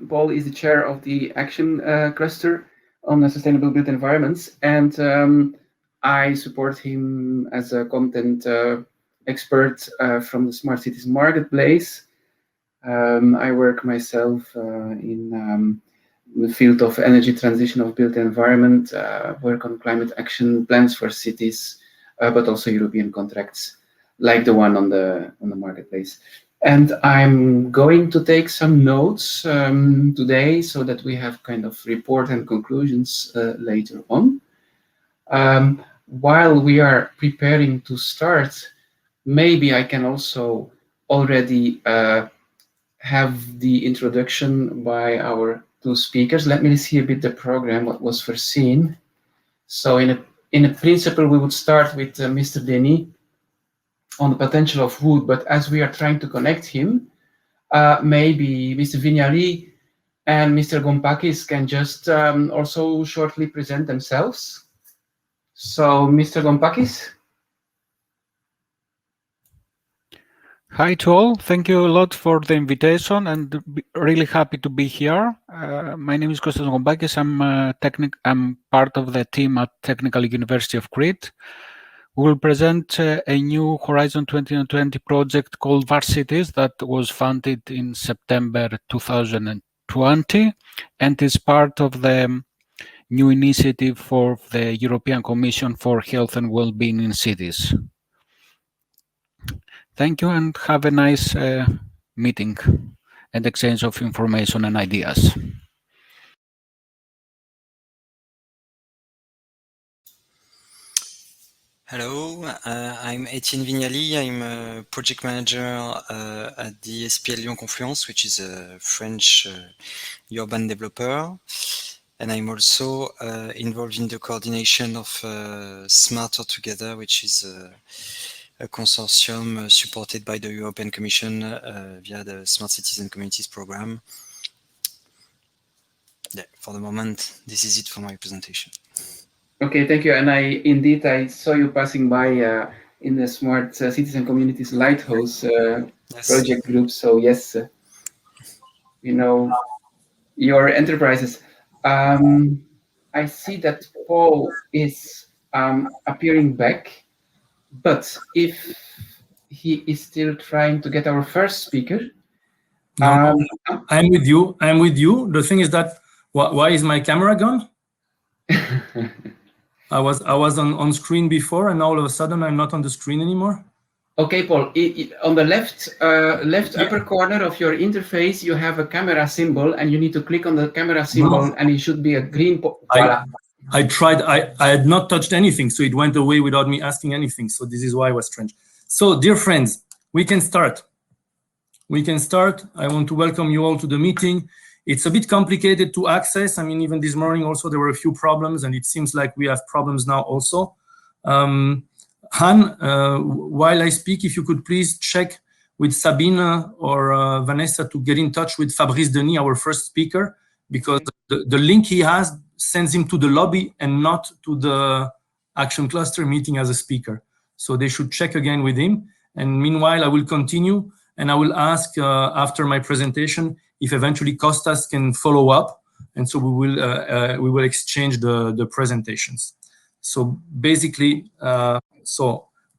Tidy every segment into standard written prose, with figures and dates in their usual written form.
Paul is the chair of the Action Cluster on Sustainable Built Environments, and I support him as a content expert from the Smart Cities Marketplace. I work myself in the field of energy transition of built environment, work on climate action plans for cities, but also European contracts like the one on the marketplace. And I'm going to take some notes today so that we have kind of report and conclusions later on. While we are preparing to start, maybe I can also already have the introduction by our two speakers. Let me see a bit the program, what was foreseen. So in a principle, we would start with Mr. Denis on the potential of wood, but as we are trying to connect him, maybe Mr. Vignali and Mr. Gompakis can just also shortly present themselves. So, Mr. Gompakis. Hi to all. Thank you a lot for the invitation and really happy to be here. My name is Kostas Gompakis. I'm part of the team at Technical University of Crete. We will present a new Horizon 2020 project called VARCITIES that was funded in September 2020 and is part of the new initiative for the European Commission for Health and Well-being in Cities. Thank you and have a nice meeting and exchange of information and ideas. Hello, I'm Etienne Vignali. I'm a project manager at the SPL Lyon Confluence, which is a French urban developer. And I'm also involved in the coordination of Smarter Together, which is a consortium supported by the European Commission via the Smart Cities and Communities program. Yeah, for the moment, this is it for my presentation. Okay, thank you. And I saw you passing by in the Smart Cities and Communities Lighthouse project group. So yes, you know your enterprises. I see that Paul is appearing back, but if he is still trying to get our first speaker. No, I'm with you. I'm with you. The thing is that why is my camera gone? I was on screen before, and all of a sudden I'm not on the screen anymore. Okay, Paul. On the left upper corner of your interface, you have a camera symbol, and you need to click on the camera symbol, and it should be a green. Voila. I tried. I had not touched anything, so it went away without me asking anything. So this is why it was strange. So, dear friends, we can start. We can start. I want to welcome you all to the meeting. It's a bit complicated to access. I mean, even this morning also there were a few problems, and it seems like we have problems now also. Han, while I speak, if you could please check with Sabine or Vanessa to get in touch with Fabrice Denis, our first speaker, because the link he has sends him to the lobby and not to the Action Cluster meeting as a speaker. So they should check again with him. And meanwhile, I will continue and I will ask after my presentation if eventually Kostas can follow up. And so we will exchange the presentations. So basically,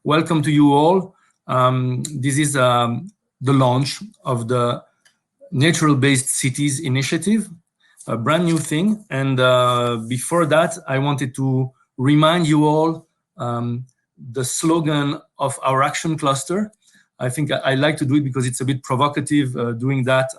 welcome to you all. This is the launch of the Natural-Based Cities Initiative, a brand new thing. And before that, I wanted to remind you all the slogan of our action cluster. I think I like to do it because it's a bit provocative doing that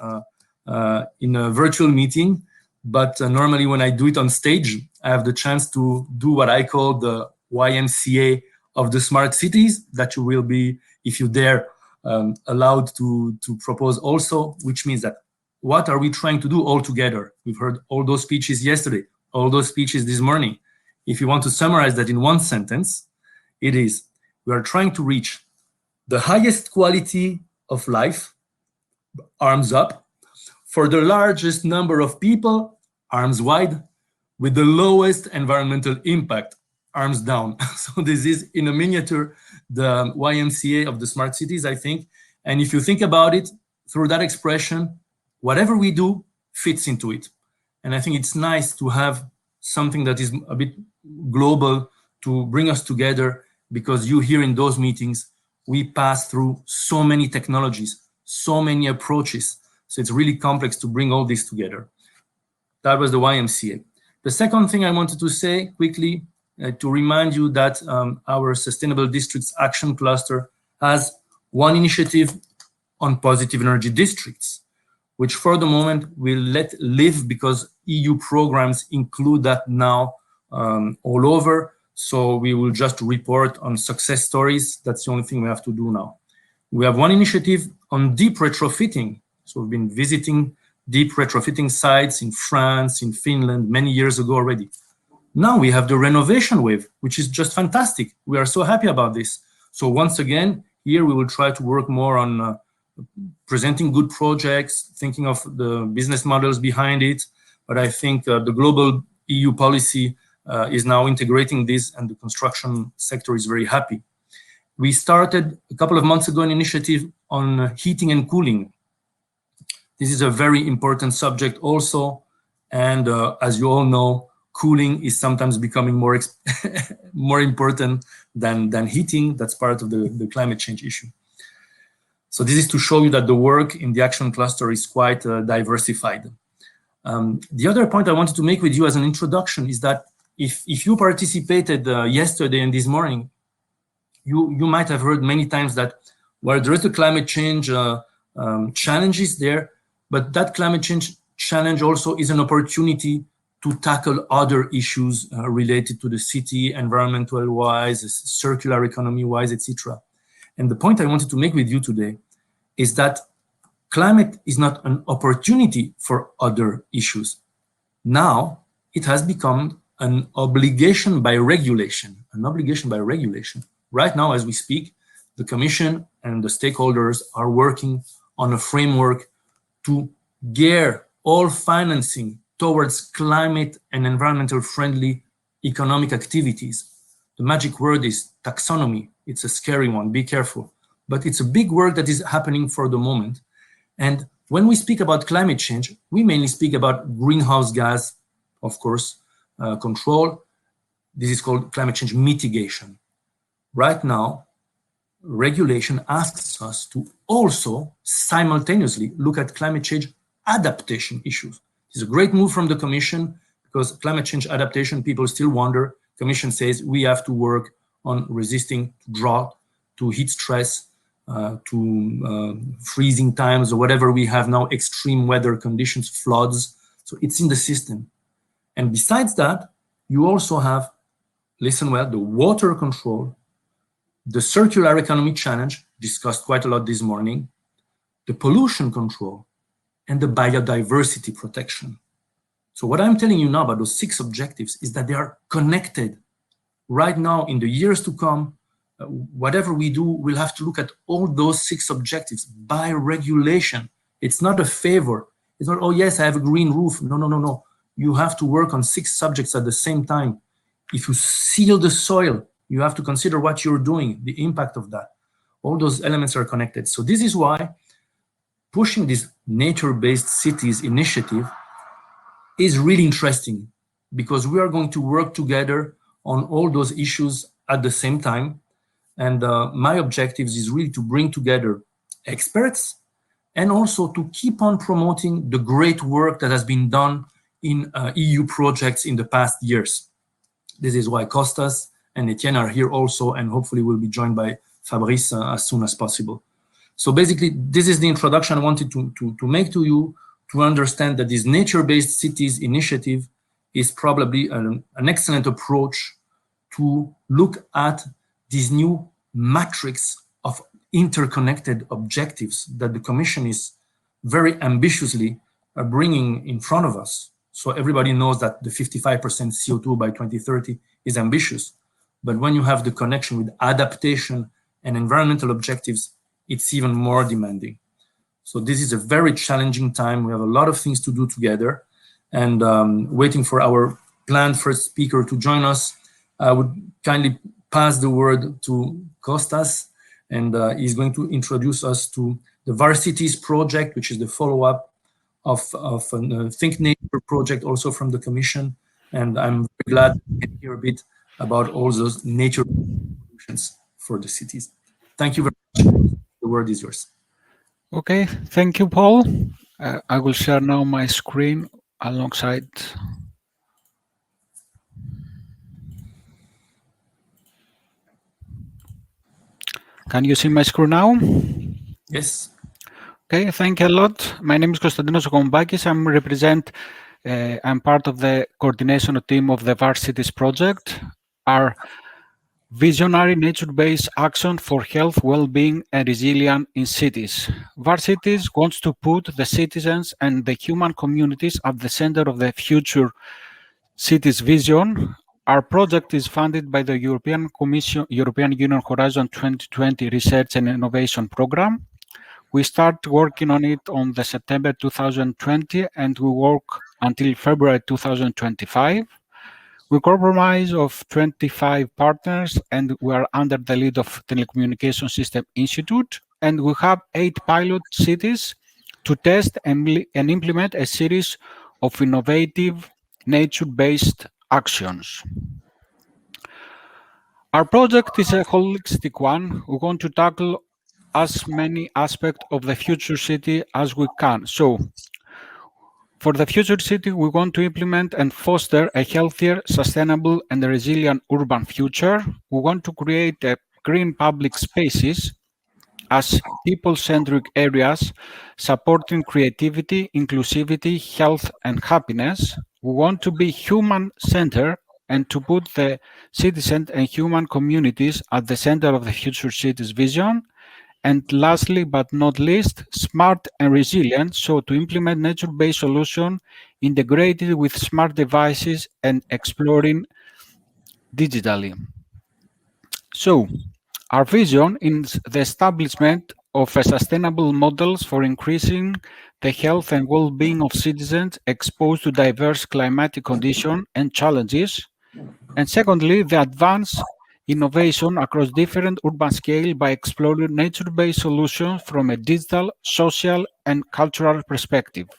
in a virtual meeting. But normally when I do it on stage, I have the chance to do what I call the YMCA of the smart cities that you will be, if you dare, allowed to propose also, which means that what are we trying to do all together? We've heard all those speeches yesterday, all those speeches this morning. If you want to summarize that in one sentence, it is, we are trying to reach the highest quality of life, arms up, for the largest number of people, arms wide, with the lowest environmental impact, arms down. So this is, in a miniature, the YMCA of the smart cities, I think. And if you think about it, through that expression, whatever we do, fits into it. And I think it's nice to have something that is a bit global to bring us together, because you here in those meetings, we pass through so many technologies, so many approaches. So it's really complex to bring all this together. That was the YMCA. The second thing I wanted to say quickly, to remind you that our Sustainable Districts Action Cluster has one initiative on positive energy districts, which for the moment we'll let live because EU programs include that now all over. So we will just report on success stories. That's the only thing we have to do now. We have one initiative on deep retrofitting. So we've been visiting deep retrofitting sites in France, in Finland, many years ago already. Now we have the renovation wave, which is just fantastic. We are so happy about this. So once again, here we will try to work more on presenting good projects, thinking of the business models behind it. But I think the global EU policy is now integrating this, and the construction sector is very happy. We started a couple of months ago an initiative on heating and cooling. This is a very important subject also. And as you all know, cooling is sometimes becoming more important than heating. That's part of the climate change issue. So this is to show you that the work in the action cluster is quite diversified. The other point I wanted to make with you as an introduction is that if you participated yesterday and this morning, you might have heard many times that, well, there is the climate change challenges there, but that climate change challenge also is an opportunity to tackle other issues related to the city, environmental-wise, circular economy-wise, etc. And the point I wanted to make with you today is that climate is not an opportunity for other issues. Now, it has become an obligation by regulation, Right now, as we speak, the Commission and the stakeholders are working on a framework to gear all financing towards climate and environmental friendly economic activities. The magic word is taxonomy. It's a scary one, be careful. But it's a big work that is happening for the moment. And when we speak about climate change, we mainly speak about greenhouse gas, of course, control. This is called climate change mitigation. Right now, regulation asks us to also simultaneously look at climate change adaptation issues. It's a great move from the Commission, because climate change adaptation, people still wonder. Commission says we have to work on resisting drought, to heat stress, to freezing times, or whatever we have now, extreme weather conditions, floods. So it's in the system. And besides that, you also have, listen well, the water control, the circular economy challenge, discussed quite a lot this morning, the pollution control, and the biodiversity protection. So what I'm telling you now about those 6 objectives is that they are connected. Right now, in the years to come, whatever we do, we'll have to look at all those 6 objectives by regulation. It's not a favor. It's not, oh yes, I have a green roof. No. You have to work on 6 subjects at the same time. If you seal the soil, you have to consider what you're doing, the impact of that. All those elements are connected. So this is why pushing this nature-based cities initiative is really interesting, because we are going to work together on all those issues at the same time. And my objectives is really to bring together experts and also to keep on promoting the great work that has been done in EU projects in the past years. This is why Costas and Etienne are here also, and hopefully will be joined by Fabrice as soon as possible. So basically, this is the introduction I wanted to make to you, to understand that this nature-based cities initiative is probably an excellent approach to look at this new matrix of interconnected objectives that the Commission is very ambitiously bringing in front of us. So everybody knows that the 55% CO2 by 2030 is ambitious. But when you have the connection with adaptation and environmental objectives, it's even more demanding. So this is a very challenging time. We have a lot of things to do together, and waiting for our planned first speaker to join us, I would kindly pass the word to Costas, and he's going to introduce us to the VARCITIES project, which is the follow-up of a Think Nature project also from the Commission. And I'm very glad to hear a bit about all those nature solutions for the cities. Thank you very much. The word is yours. Okay, thank you, Paul. I will share now my screen alongside. Can you see my screen now? Yes. Okay, thank you a lot. My name is Konstantinos Okombakis. I'm part of the coordination team of the VARCITIES project, our visionary nature-based action for health, well-being, and resilience in cities. VARCITIES wants to put the citizens and the human communities at the center of the future cities vision. Our project is funded by the European Union Horizon 2020 Research and Innovation Program. We start working on it on the September 2020, and we work until February 2025. We comprise of 25 partners, and we are under the lead of Telecommunication System Institute, and we have 8 pilot cities to test and implement a series of innovative nature-based actions. Our project is a holistic one. We want to tackle as many aspects of the future city as we can. So, for the future city, we want to implement and foster a healthier, sustainable, and resilient urban future. We want to create green public spaces as people-centric areas supporting creativity, inclusivity, health, and happiness. We want to be human-centered and to put the citizens and human communities at the center of the future cities vision. And lastly, but not least, smart and resilient, so to implement nature-based solutions integrated with smart devices and exploring digitally. So, our vision is the establishment of a sustainable models for increasing the health and well-being of citizens exposed to diverse climatic conditions and challenges. And secondly, the advance innovation across different urban scale by exploring nature-based solutions from a digital, social, and cultural perspective.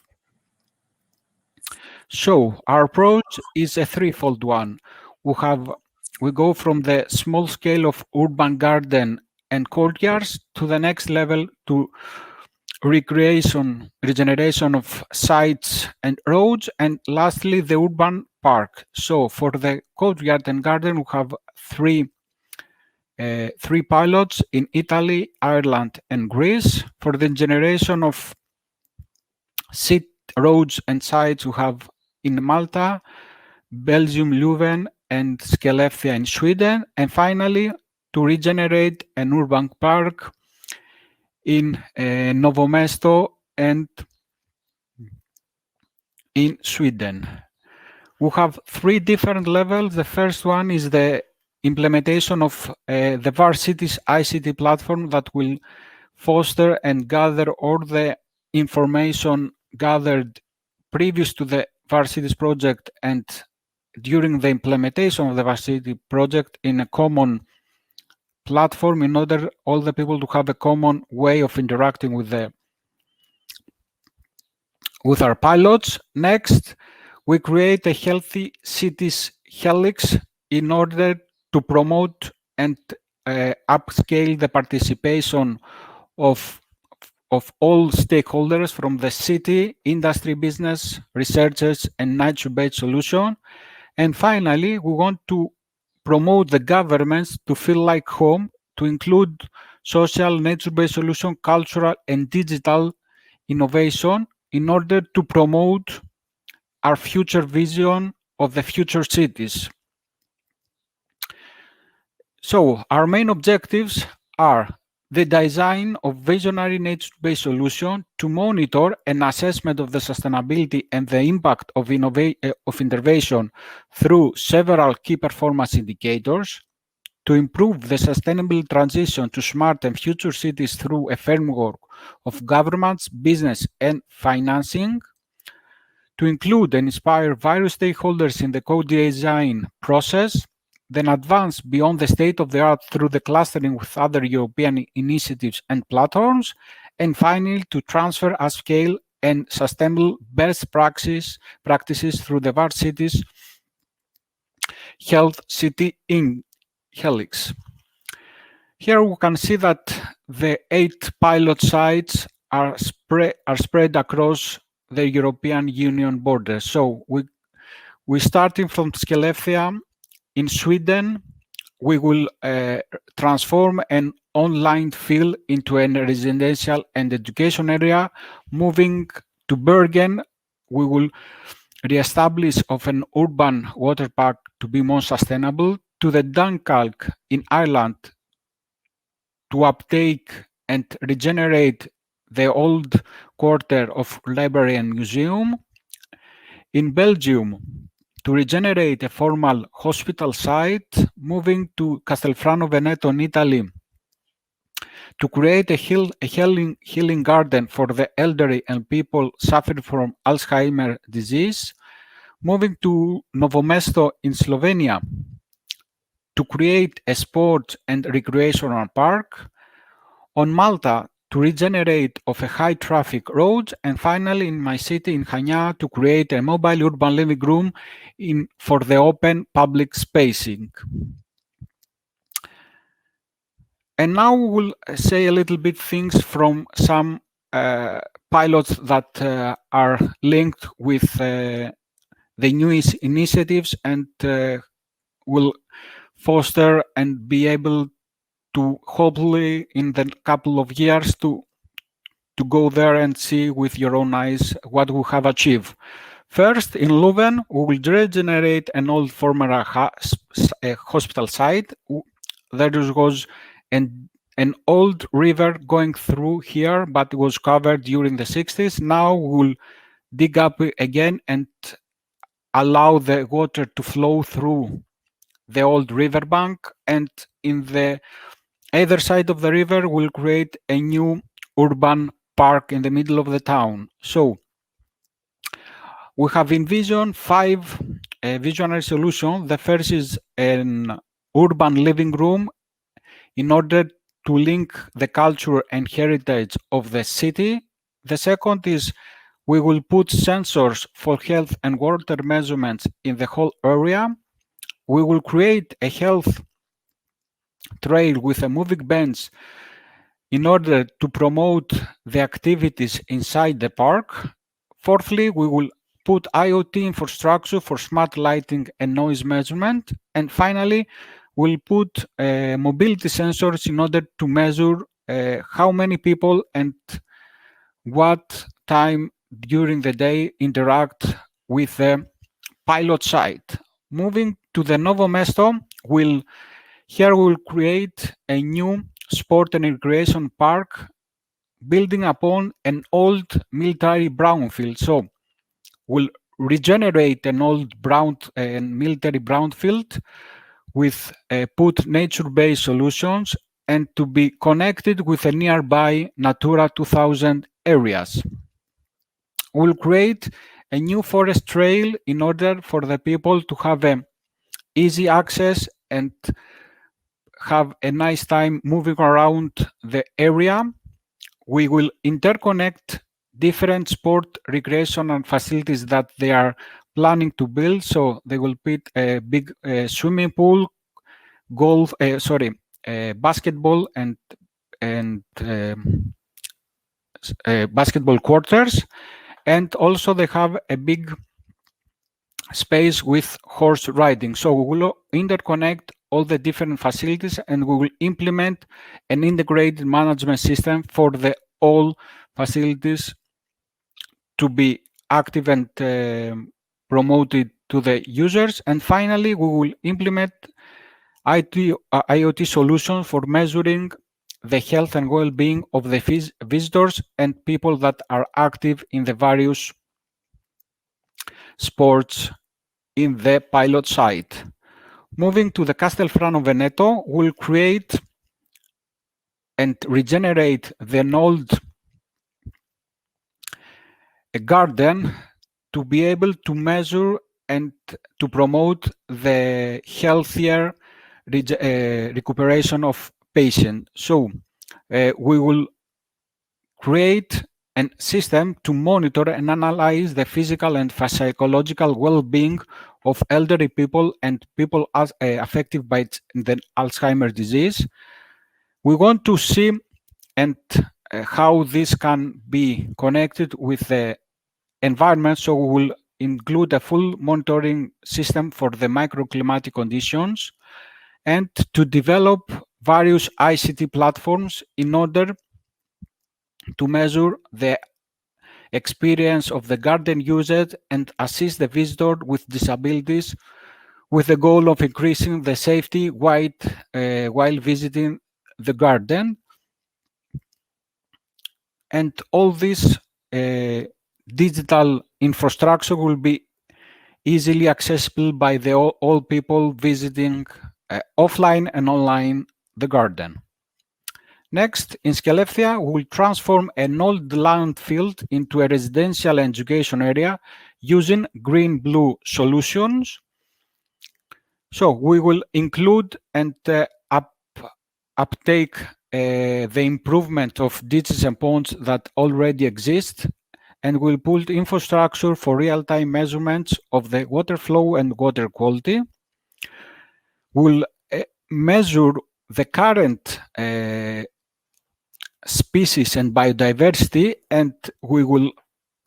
So our approach is a threefold one. We go from the small scale of urban garden and courtyards to the next level to regeneration of sites and roads, and lastly the urban park. So for the courtyard and garden, we have three pilots in Italy, Ireland, and Greece. For the generation of roads and sites, we have in Malta, Belgium, Leuven, and Skelleftea in Sweden. And finally, to regenerate an urban park in Novo Mesto and in Sweden. We have 3 different levels. The first one is the implementation of the VARCITIES ICT platform that will foster and gather all the information gathered previous to the VARCITIES project and during the implementation of the VARCITIES project in a common platform in order all the people to have a common way of interacting with our pilots. Next, we create a healthy cities helix in order to promote and upscale the participation of all stakeholders from the city, industry, business, researchers, and nature-based solution. And finally, we want to promote the governments to feel like home, to include social, nature-based solution, cultural, and digital innovation in order to promote our future vision of the future cities. So our main objectives are the design of visionary nature-based solution to monitor an assessment of the sustainability and the impact of intervention through several key performance indicators, to improve the sustainable transition to smart and future cities through a framework of governments, business, and financing, to include and inspire various stakeholders in the co-design process, then advance beyond the state of the art through the clustering with other European initiatives and platforms, and finally to transfer at scale and sustainable best practices through the VARCITIES Health City in Helix. Here we can see that the 8 pilot sites are spread across the European Union borders. So we starting from Skelleftea in Sweden. We will transform an online field into a residential and education area. Moving to Bergen, we will re-establish of an urban water park to be more sustainable. To the Dundalk in Ireland, to uptake and regenerate the old quarter of library and museum. In Belgium, to regenerate a formal hospital site. Moving to Castelfranco, Veneto in Italy, to create a healing garden for the elderly and people suffering from Alzheimer's disease. Moving to Novo Mesto in Slovenia, to create a sport and recreational park. On Malta, to regenerate of a high traffic road, and finally in my city in Chania, to create a mobile urban living room for the open public spacing. And now we'll say a little bit things from some pilots that are linked with the new initiatives and will foster and be able to hopefully in the couple of years to go there and see with your own eyes what we have achieved. First, in Leuven, we will regenerate an old former hospital site. There was an old river going through here, but it was covered during the 60s. Now we will dig up again and allow the water to flow through the old riverbank, and in the either side of the river will create a new urban park in the middle of the town. So we have envisioned 5 visionary solutions. The first is an urban living room in order to link the culture and heritage of the city. The second is we will put sensors for health and water measurements in the whole area. We will create a health trail with a moving bench in order to promote the activities inside the park. Fourthly, we will put IoT infrastructure for smart lighting and noise measurement. And finally, we'll put mobility sensors in order to measure how many people and what time during the day interact with the pilot site. Moving to the Novo Mesto, here we'll create a new sport and recreation park building upon an old military brownfield. So we'll regenerate an old military brownfield with put nature-based solutions and to be connected with a nearby Natura 2000 areas. We'll create a new forest trail in order for the people to have easy access and have a nice time moving around the area. We will interconnect different sport, recreation, and facilities that they are planning to build. So they will put a big swimming pool, basketball and basketball quarters, and also they have a big space with horse riding. So we will interconnect all the different facilities and we will implement an integrated management system for all facilities to be active and promoted to the users. And finally, we will implement IoT solutions for measuring the health and well-being of the visitors and people that are active in the various sports in the pilot site. Moving to the Castelfranco Veneto, we'll create and regenerate the old garden to be able to measure and to promote the healthier recuperation of patients. So we will create and system to monitor and analyze the physical and psychological well-being of elderly people and people affected by the Alzheimer's disease. We want to see and how this can be connected with the environment, so we will include a full monitoring system for the microclimatic conditions, and to develop various ICT platforms in order to measure the experience of the garden users and assist the visitor with disabilities, with the goal of increasing the safety while visiting the garden. And all this digital infrastructure will be easily accessible by all people visiting offline and online the garden. Next, in Skelleftea, we will transform an old landfill into a residential and education area using green-blue solutions. So we will include and uptake the improvement of ditches and ponds that already exist, and we'll put infrastructure for real-time measurements of the water flow and water quality. We'll measure the current species and biodiversity, and we will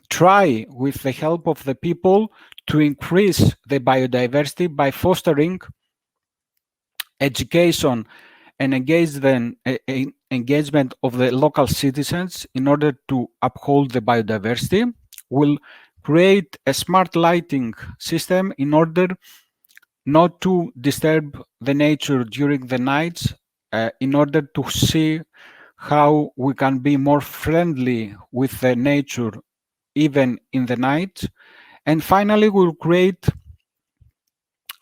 try, with the help of the people, to increase the biodiversity by fostering education and engagement of the local citizens in order to uphold the biodiversity. We'll create a smart lighting system in order not to disturb the nature during the nights, in order to see how we can be more friendly with the nature even in the night. And finally, we'll create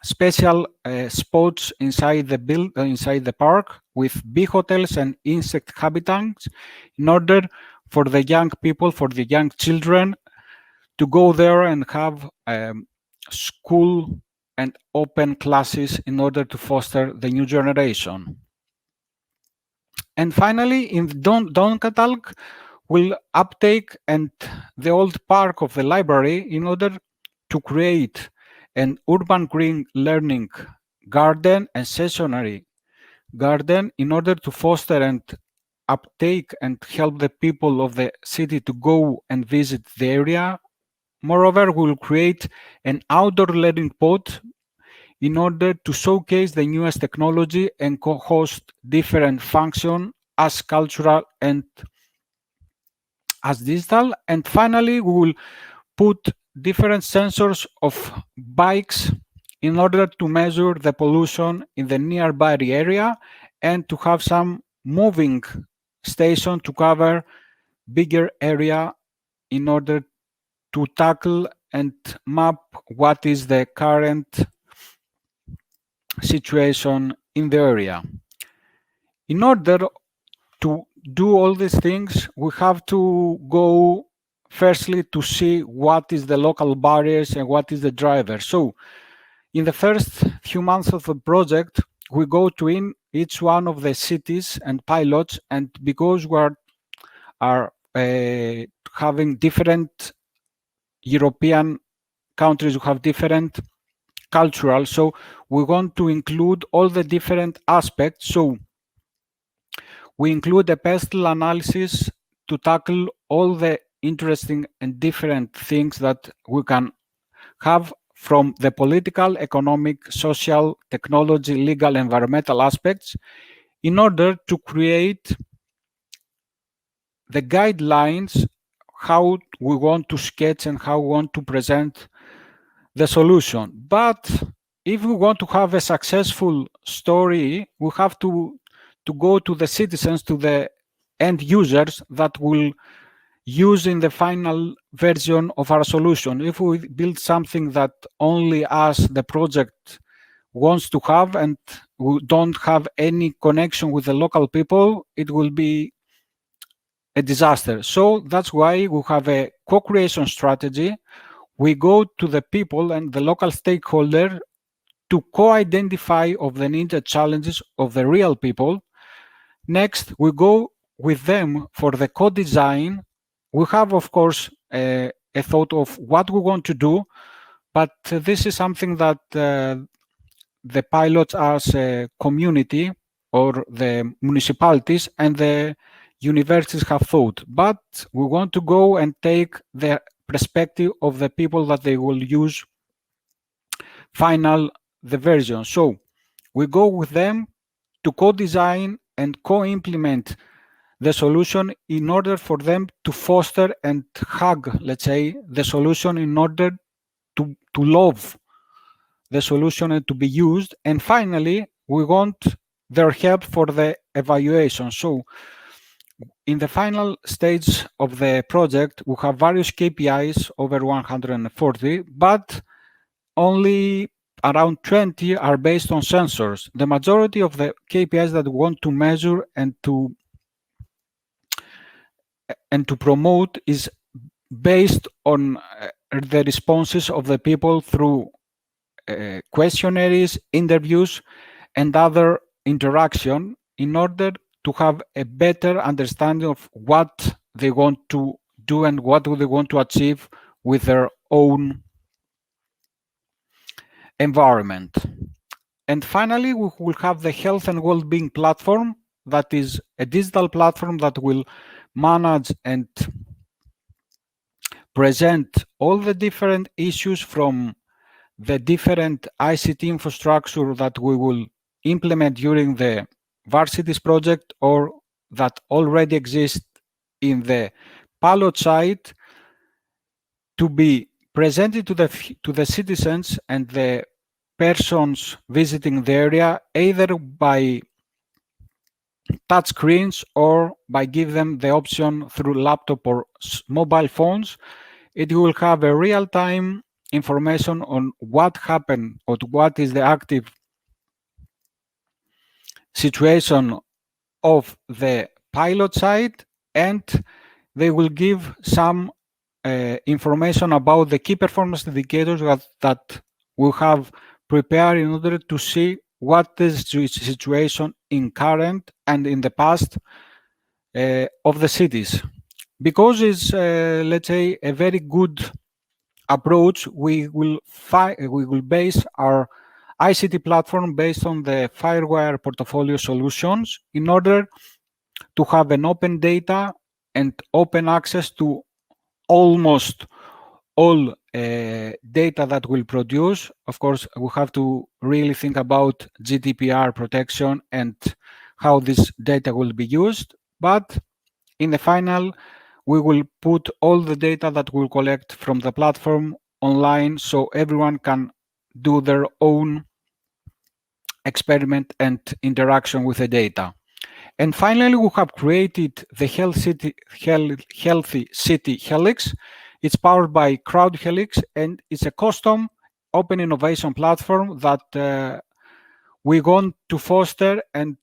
special spots inside the park with bee hotels and insect habitats in order for the young people, for the young children, to go there and have school and open classes in order to foster the new generation. And finally, in Dundalk, we'll uptake and the old park of the library in order to create an urban green learning garden and stationary garden in order to foster and uptake and help the people of the city to go and visit the area. Moreover, we'll create an outdoor learning pod in order to showcase the newest technology and co-host different functions as cultural and as digital. And finally, we will put different sensors of bikes in order to measure the pollution in the nearby area and to have some moving station to cover bigger area in order to tackle and map what is the current situation in the area. In order to do all these things, we have to go firstly to see what is the local barriers and what is the driver. So in the first few months of the project, we go to each one of the cities and pilots, and because we are having different European countries, we have different cultural, so we want to include all the different aspects. So we include a pestle analysis to tackle all the interesting and different things that we can have from the political, economic, social, technology, legal, environmental aspects in order to create the guidelines how we want to sketch and how we want to present the solution. But if we want to have a successful story, we have to go to the citizens, to the end users that will use in the final version of our solution. If we build something that only us, the project, wants to have and we don't have any connection with the local people, it will be a disaster. So that's why we have a co-creation strategy. We go to the people and the local stakeholder to co-identify of the needs and challenges of the real people. Next, we go with them for the co-design we have, of course, a thought of what we want to do, but this is something that the pilots as a community or the municipalities and the universities have thought. But we want to go and take the perspective of the people that they will use the version. So we go with them to co-design and co-implement the solution in order for them to foster and hug, let's say, the solution in order to love the solution and to be used. And finally, we want their help for the evaluation. So in the final stage of the project, we have various KPIs, over 140, but only around 20 are based on sensors. The majority of the KPIs that we want to measure and to promote is based on the responses of the people through questionnaires, interviews, and other interaction in order to have a better understanding of what they want to do and what do they want to achieve with their own environment. And finally, we will have the health and well-being platform, that is a digital platform that will manage and present all the different issues from the different ICT infrastructure that we will implement during the VARCITIES project or that already exist in the pilot site, to be presented to the citizens and the persons visiting the area, either by touch screens or by give them the option through laptop or mobile phones. It will have a real-time information on what happened or what is the active situation of the pilot site, and they will give some information about the key performance indicators that we have prepared in order to see what is the situation in current and in the past of the cities. Because it's, let's say, a very good approach, we will base our ICT platform based on the Firewire portfolio solutions in order to have an open data and open access to almost all data that we'll produce. Of course, we have to really think about GDPR protection and how this data will be used. But in the final, we will put all the data that we'll collect from the platform online so everyone can do their own experiment and interaction with the data. And finally, we have created the Healthy City Helix. It's powered by Crowd Helix, and it's a custom open innovation platform that we want to foster and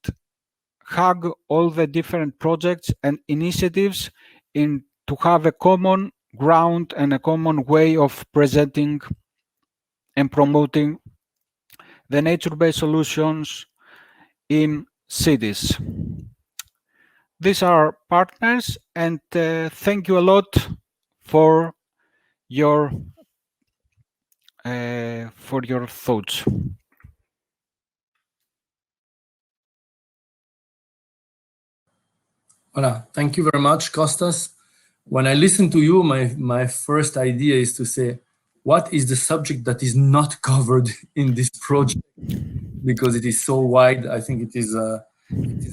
hug all the different projects and initiatives in to have a common ground and a common way of presenting and promoting the nature-based solutions in cities. These are partners, and thank you a lot for your thoughts. Voilà. Thank you very much, Kostas. When I listen to you, my first idea is to say, what is the subject that is not covered in this project? Because it is so wide. I think it is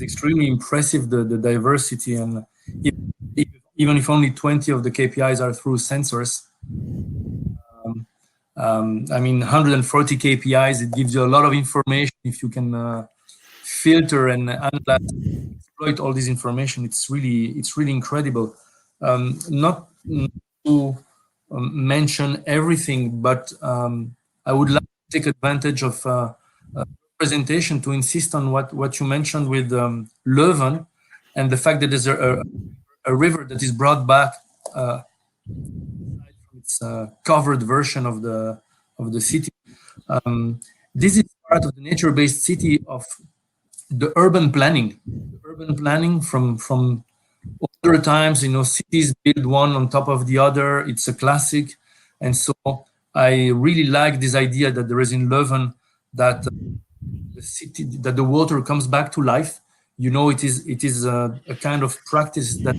extremely impressive, the diversity, and even if only 20 of the KPIs are through sensors. I mean, 140 KPIs, it gives you a lot of information. If you can filter and analyze, exploit all this information, it's really incredible. Not to mention everything, but I would like to take advantage of presentation to insist on what you mentioned with Leuven and the fact that there's a river that is brought back from its covered version of the city. This is part of the nature-based city of the urban planning. The urban planning from all Other times, you know, cities build one on top of the other. It's a classic. And so I really like this idea that there is in Leuven that the city, that the water comes back to life. You know, it is a kind of practice that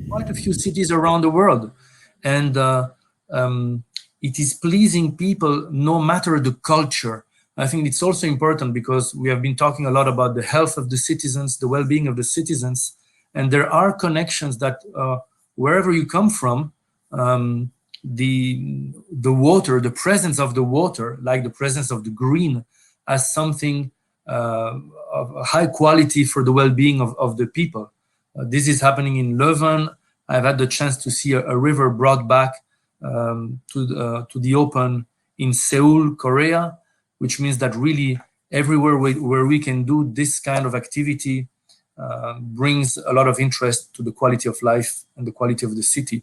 quite a few cities around the world. And it is pleasing people no matter the culture. I think it's also important because we have been talking a lot about the health of the citizens, the well-being of the citizens, and there are connections that wherever you come from, the water, the presence of the water, like the presence of the green, as something of high quality for the well-being of the people. This is happening in Leuven. I've had the chance to see a river brought back to the open in Seoul, Korea, which means that really everywhere where we can do this kind of activity brings a lot of interest to the quality of life and the quality of the city.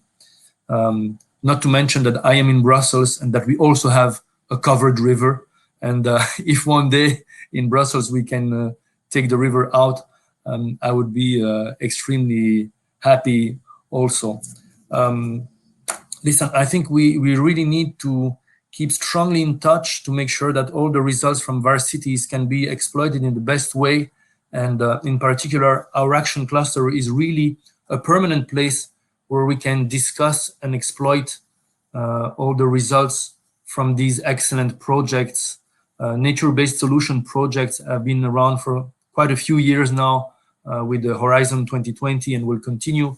Not to mention that I am in Brussels and that we also have a covered river. And if one day in Brussels we can take the river out, I would be extremely happy also. Listen, I think we really need to keep strongly in touch to make sure that all the results from VARCITIES can be exploited in the best way. And in particular, our action cluster is really a permanent place where we can discuss and exploit all the results from these excellent projects. Nature-based solution projects have been around for quite a few years now with the Horizon 2020 and will continue.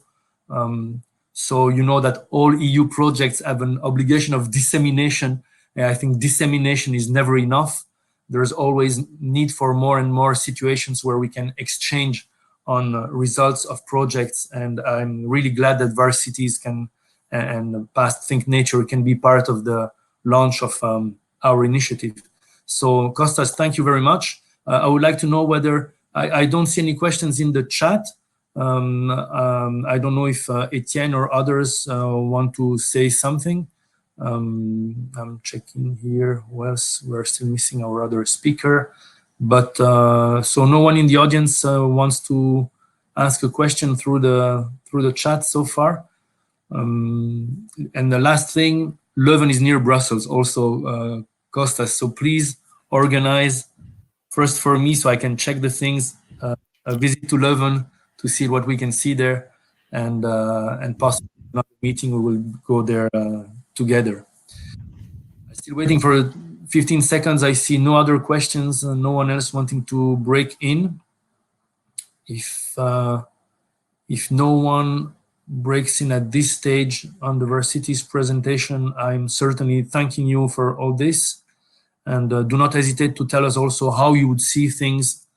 So you know that all EU projects have an obligation of dissemination. And I think dissemination is never enough. There's always need for more and more situations where we can exchange on results of projects. And I'm really glad that VARCITIES can and Past Think Nature can be part of the launch of our initiative. So Kostas, thank you very much. I would like to know whether, I don't see any questions in the chat. I don't know if Etienne or others want to say something. I'm checking here who else. We're still missing our other speaker, but so no one in the audience wants to ask a question through the chat so far. And the last thing, Leuven is near Brussels also, Kostas, so please organize first for me so I can check the things, a visit to Leuven to see what we can see there, and possibly another meeting we will go there together. I'm still waiting for 15 seconds. I see no other questions, no one else wanting to break in. If no one breaks in at this stage on the VARCITIES presentation, I'm certainly thanking you for all this, and do not hesitate to tell us also how you would see things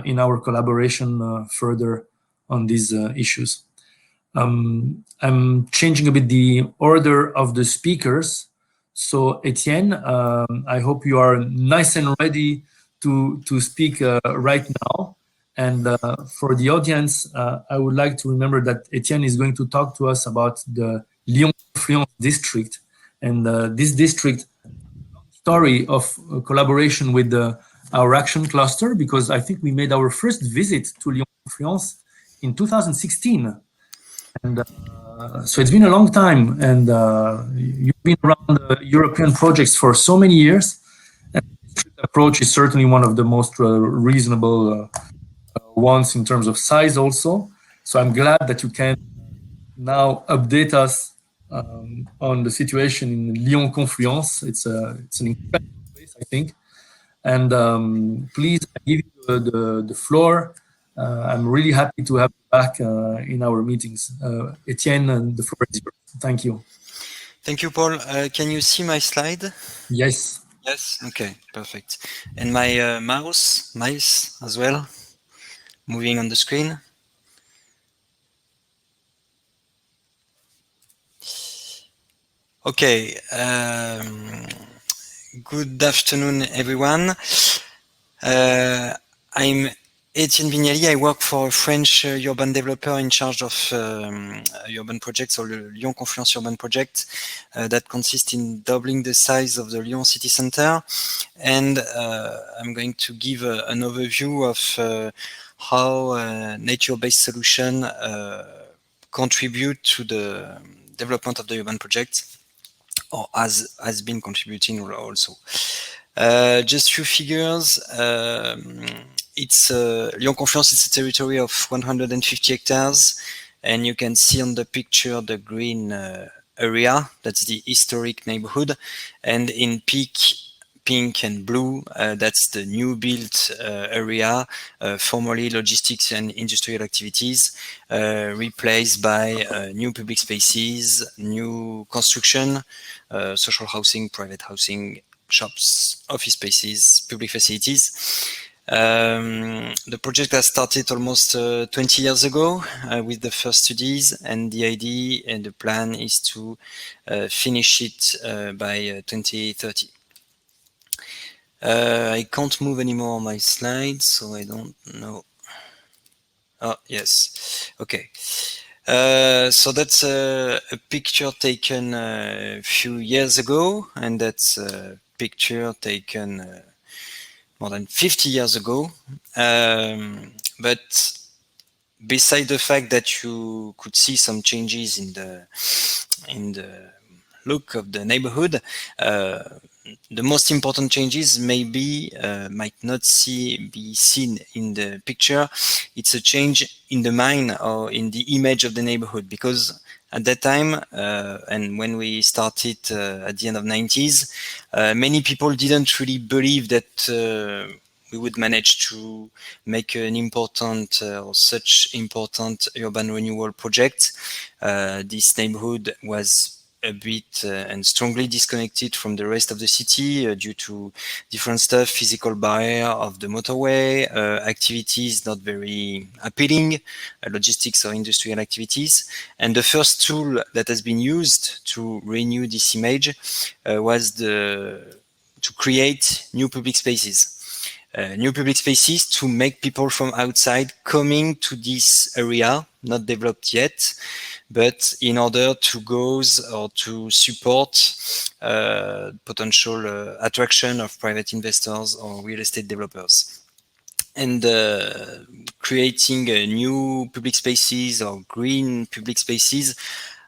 in our collaboration further on these issues. I'm changing a bit the order of the speakers. So Etienne, I hope you are nice and ready to speak right now. And for the audience, I would like to remember that Etienne is going to talk to us about the Lyon Confluence district. And this district, story of collaboration with our action cluster, because I think we made our first visit to Lyon Confluence in 2016. And so it's been a long time, and you've been around European projects for so many years. And this approach is certainly one of the most reasonable ones in terms of size also. So I'm glad that you can now update us on the situation in Lyon Confluence. It's an incredible place, I think. And please, I give you the floor. I'm really happy to have you back in our meetings. Etienne, the floor is yours. Thank you. Thank you, Paul. Can you see my slide? Yes. Yes. Okay, perfect. And my mouse as well, moving on the screen. Okay. Good afternoon, everyone. I'm Etienne Vignali. I work for a French urban developer in charge of urban projects, or the Lyon Confluence urban project that consists in doubling the size of the Lyon City Centre. And I'm going to give an overview of how nature-based solution contribute to the development of the urban project, or has been contributing also. Just few figures. It's Lyon Confluence. It's a territory of 150 hectares, and you can see on the picture the green area. That's the historic neighborhood, and in pink and blue, that's the new built area, formerly logistics and industrial activities, replaced by new public spaces, new construction, social housing, private housing, shops, office spaces, public facilities. The project has started almost 20 years ago with the first studies, and the idea and the plan is to finish it by 2030. I can't move anymore my slides, so I don't know. Oh, yes. Okay. So that's a picture taken a few years ago, and that's a picture taken more than 50 years ago. But beside the fact that you could see some changes in the look of the neighborhood, the most important changes might not be seen in the picture. It's a change in the mind or in the image of the neighborhood, because at that time, and when we started at the end of 90s, many people didn't really believe that we would manage to make an important or such important urban renewal project. This neighborhood was a bit and strongly disconnected from the rest of the city due to different stuff, physical barrier of the motorway, activities not very appealing, logistics or industrial activities. And the first tool that has been used to renew this image was to create new public spaces. New public spaces to make people from outside coming to this area, not developed yet, but in order to go or to support potential attraction of private investors or real estate developers. And creating new public spaces or green public spaces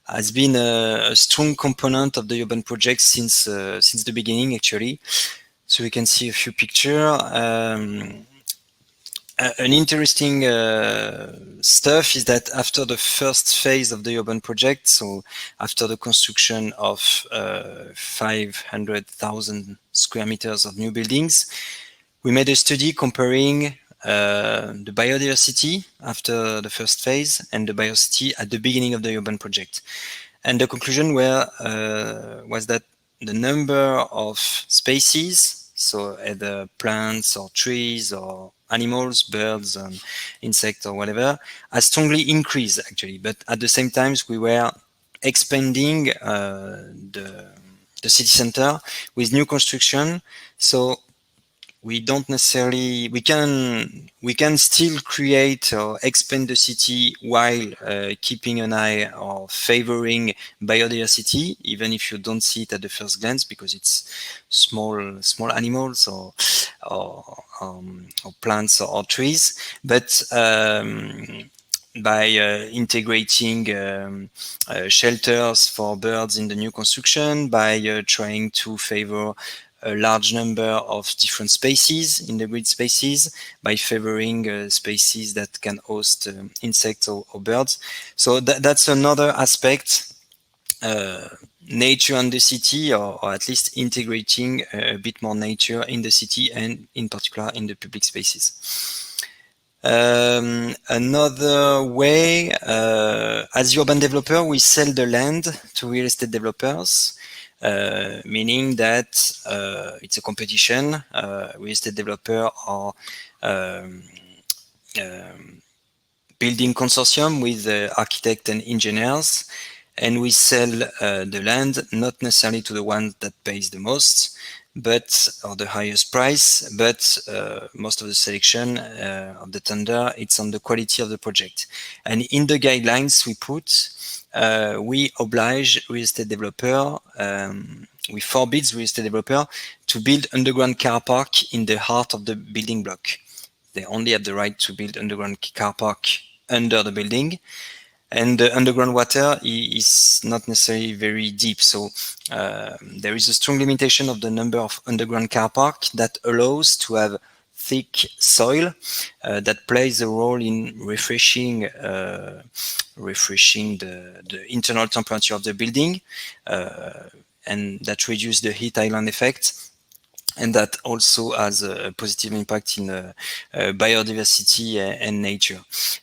has been a strong component of the urban project since the beginning, actually. So we can see a few pictures. An interesting stuff is that after the first phase of the urban project, so after the construction of 500,000 square meters of new buildings, we made a study comparing the biodiversity after the first phase and the biodiversity at the beginning of the urban project. And the conclusion was that the number of species, so either plants or trees or animals, birds, insects or whatever, has strongly increased actually. But at the same time, we were expanding the city center with new construction. So we don't necessarily, we can still create or expand the city while keeping an eye or favoring biodiversity, even if you don't see it at the first glance because it's small animals or plants or trees. But by integrating shelters for birds in the new construction, by trying to favor a large number of different species in the grid spaces, by favoring species that can host insects or birds. So that's another aspect, nature and the city, or at least integrating a bit more nature in the city and in particular in the public spaces. Another way, as urban developer, we sell the land to real estate developers. Meaning that it's a competition. Real estate developer are building consortium with architects and engineers, and we sell the land not necessarily to the one that pays the most, but or the highest price, but most of the selection of the tender, it's on the quality of the project. And in the guidelines we put, we oblige real estate developer, we forbid real estate developer to build underground car park in the heart of the building block. They only have the right to build underground car park under the building. And the underground water is not necessarily very deep. So there is a strong limitation of the number of underground car park that allows to have thick soil that plays a role in refreshing the internal temperature of the building, and that reduces the heat island effect. And that also has a positive impact in biodiversity and nature.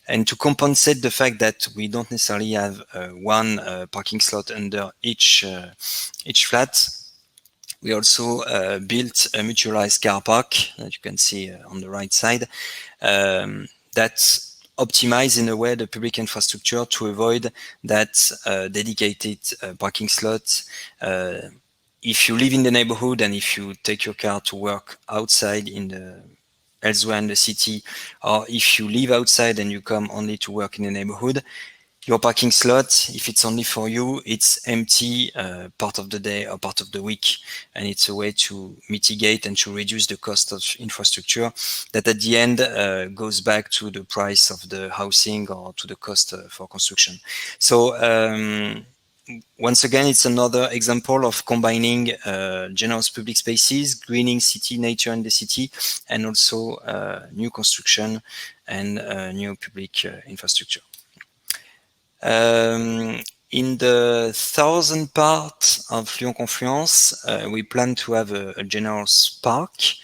And to compensate the fact that we don't necessarily have one parking slot under each flat, we also built a mutualized car park that you can see on the right side, that's optimize in a way the public infrastructure to avoid that dedicated parking slot. If you live in the neighborhood and if you take your car to work outside elsewhere in the city, or if you live outside and you come only to work in the neighborhood, your parking slot, if it's only for you, it's empty part of the day or part of the week. And it's a way to mitigate and to reduce the cost of infrastructure that at the end goes back to the price of the housing or to the cost for construction. So once again, it's another example of combining generous public spaces, greening city nature in the city, and also new construction and new public infrastructure. In the southern part of Lyon Confluence, we plan to have a generous park.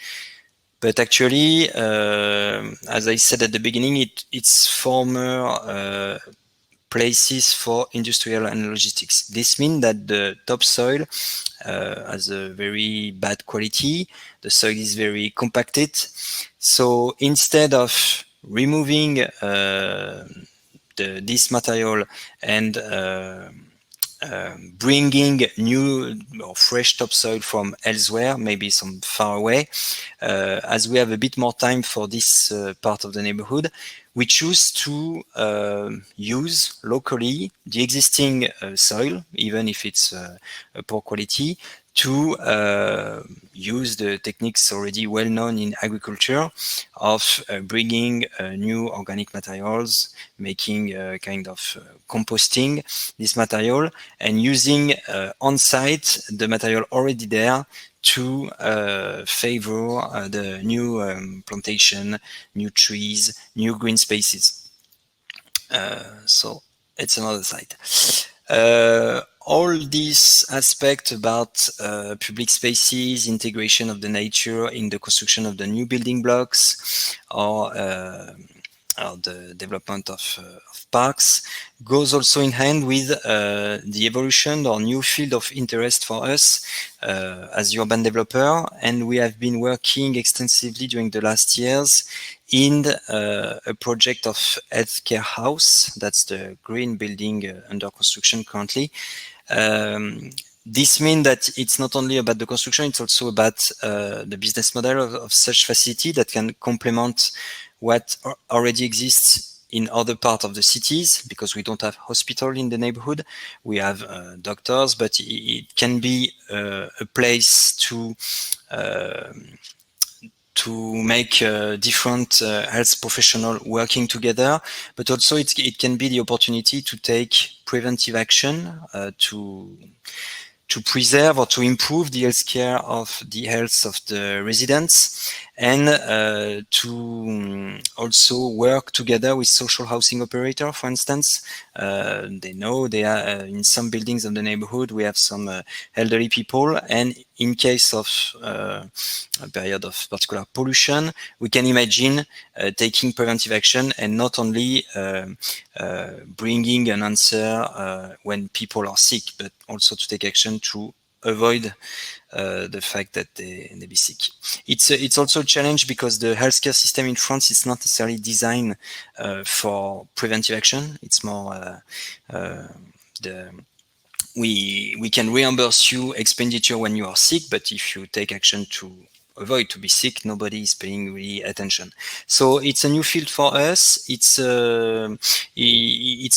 But actually, as I said at the beginning, it's former places for industrial and logistics. This means that the topsoil has a very bad quality. The soil is very compacted. So instead of removing this material and bringing new or fresh topsoil from elsewhere, maybe some far away, as we have a bit more time for this part of the neighborhood, we choose to use locally the existing soil, even if it's a poor quality, to use the techniques already well known in agriculture of bringing new organic materials, making kind of composting this material, and using on-site the material already there to favor the new plantation, new trees, new green spaces. So it's another side. All these aspects about public spaces, integration of the nature in the construction of the new building blocks, or the development of parks, goes also in hand with the evolution or new field of interest for us as urban developer. And we have been working extensively during the last years in a project of healthcare house. That's the green building under construction currently. This means that it's not only about the construction, it's also about the business model of such facility that can complement what already exists in other parts of the cities, because we don't have hospital in the neighborhood. We have doctors, but it can be a place to make different health professionals working together, but also it can be the opportunity to take preventive action to preserve or to improve the healthcare of the health of the residents, and to also work together with social housing operator, for instance. They know they are in some buildings of the neighborhood, we have some elderly people, and in case of a period of particular pollution, we can imagine taking preventive action and not only bringing an answer when people are sick, but also to take action to avoid the fact that they be sick. It's also a challenge because the healthcare system in France is not necessarily designed for preventive action. It's more we can reimburse you expenditure when you are sick, but if you take action to avoid to be sick, nobody is paying really attention. So it's a new field for us. It's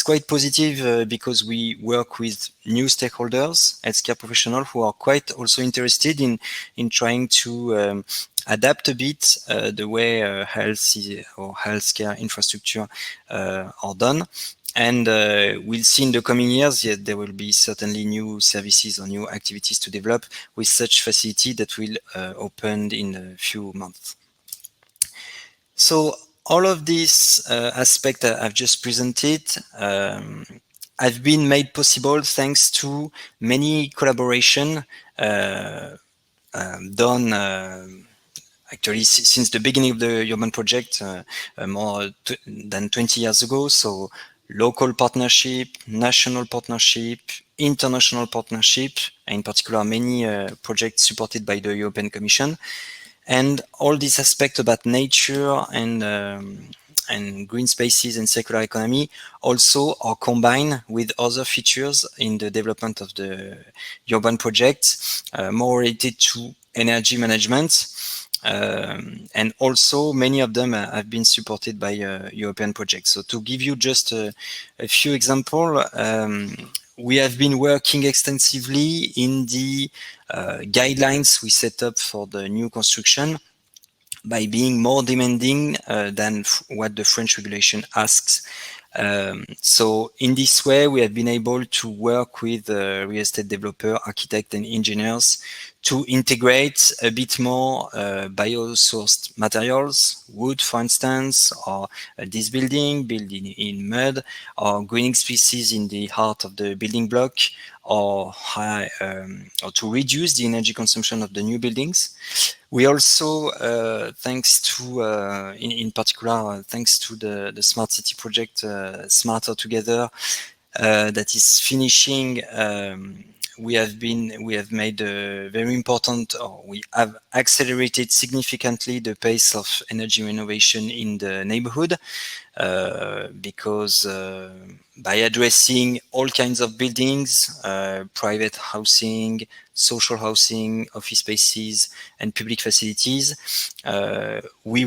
quite positive because we work with new stakeholders, healthcare professionals, who are quite also interested in trying to adapt a bit the way healthcare infrastructure are done. And we'll see in the coming years, yeah, there will be certainly new services or new activities to develop with such facility that will open in a few months. So all of these aspects that I've just presented have been made possible thanks to many collaboration done actually since the beginning of the urban project more than 20 years ago. So local partnership, national partnership, international partnership, and in particular many projects supported by the European Commission. And all these aspects about nature and green spaces and circular economy also are combined with other features in the development of the urban projects, more related to energy management. And also many of them have been supported by European projects. So to give you just a few examples, we have been working extensively in the guidelines we set up for the new construction by being more demanding than what the French regulation asks. So in this way, we have been able to work with real estate developer, architect, and engineers to integrate a bit more bio-sourced materials, wood, for instance, or this building built in mud, or greening species in the heart of the building block, or to reduce the energy consumption of the new buildings. We also, thanks to, in particular, thanks to the Smart City project, Smarter Together, that is finishing, we have made a very important, or we have accelerated significantly the pace of energy renovation in the neighborhood, because by addressing all kinds of buildings, private housing, social housing, office spaces, and public facilities, we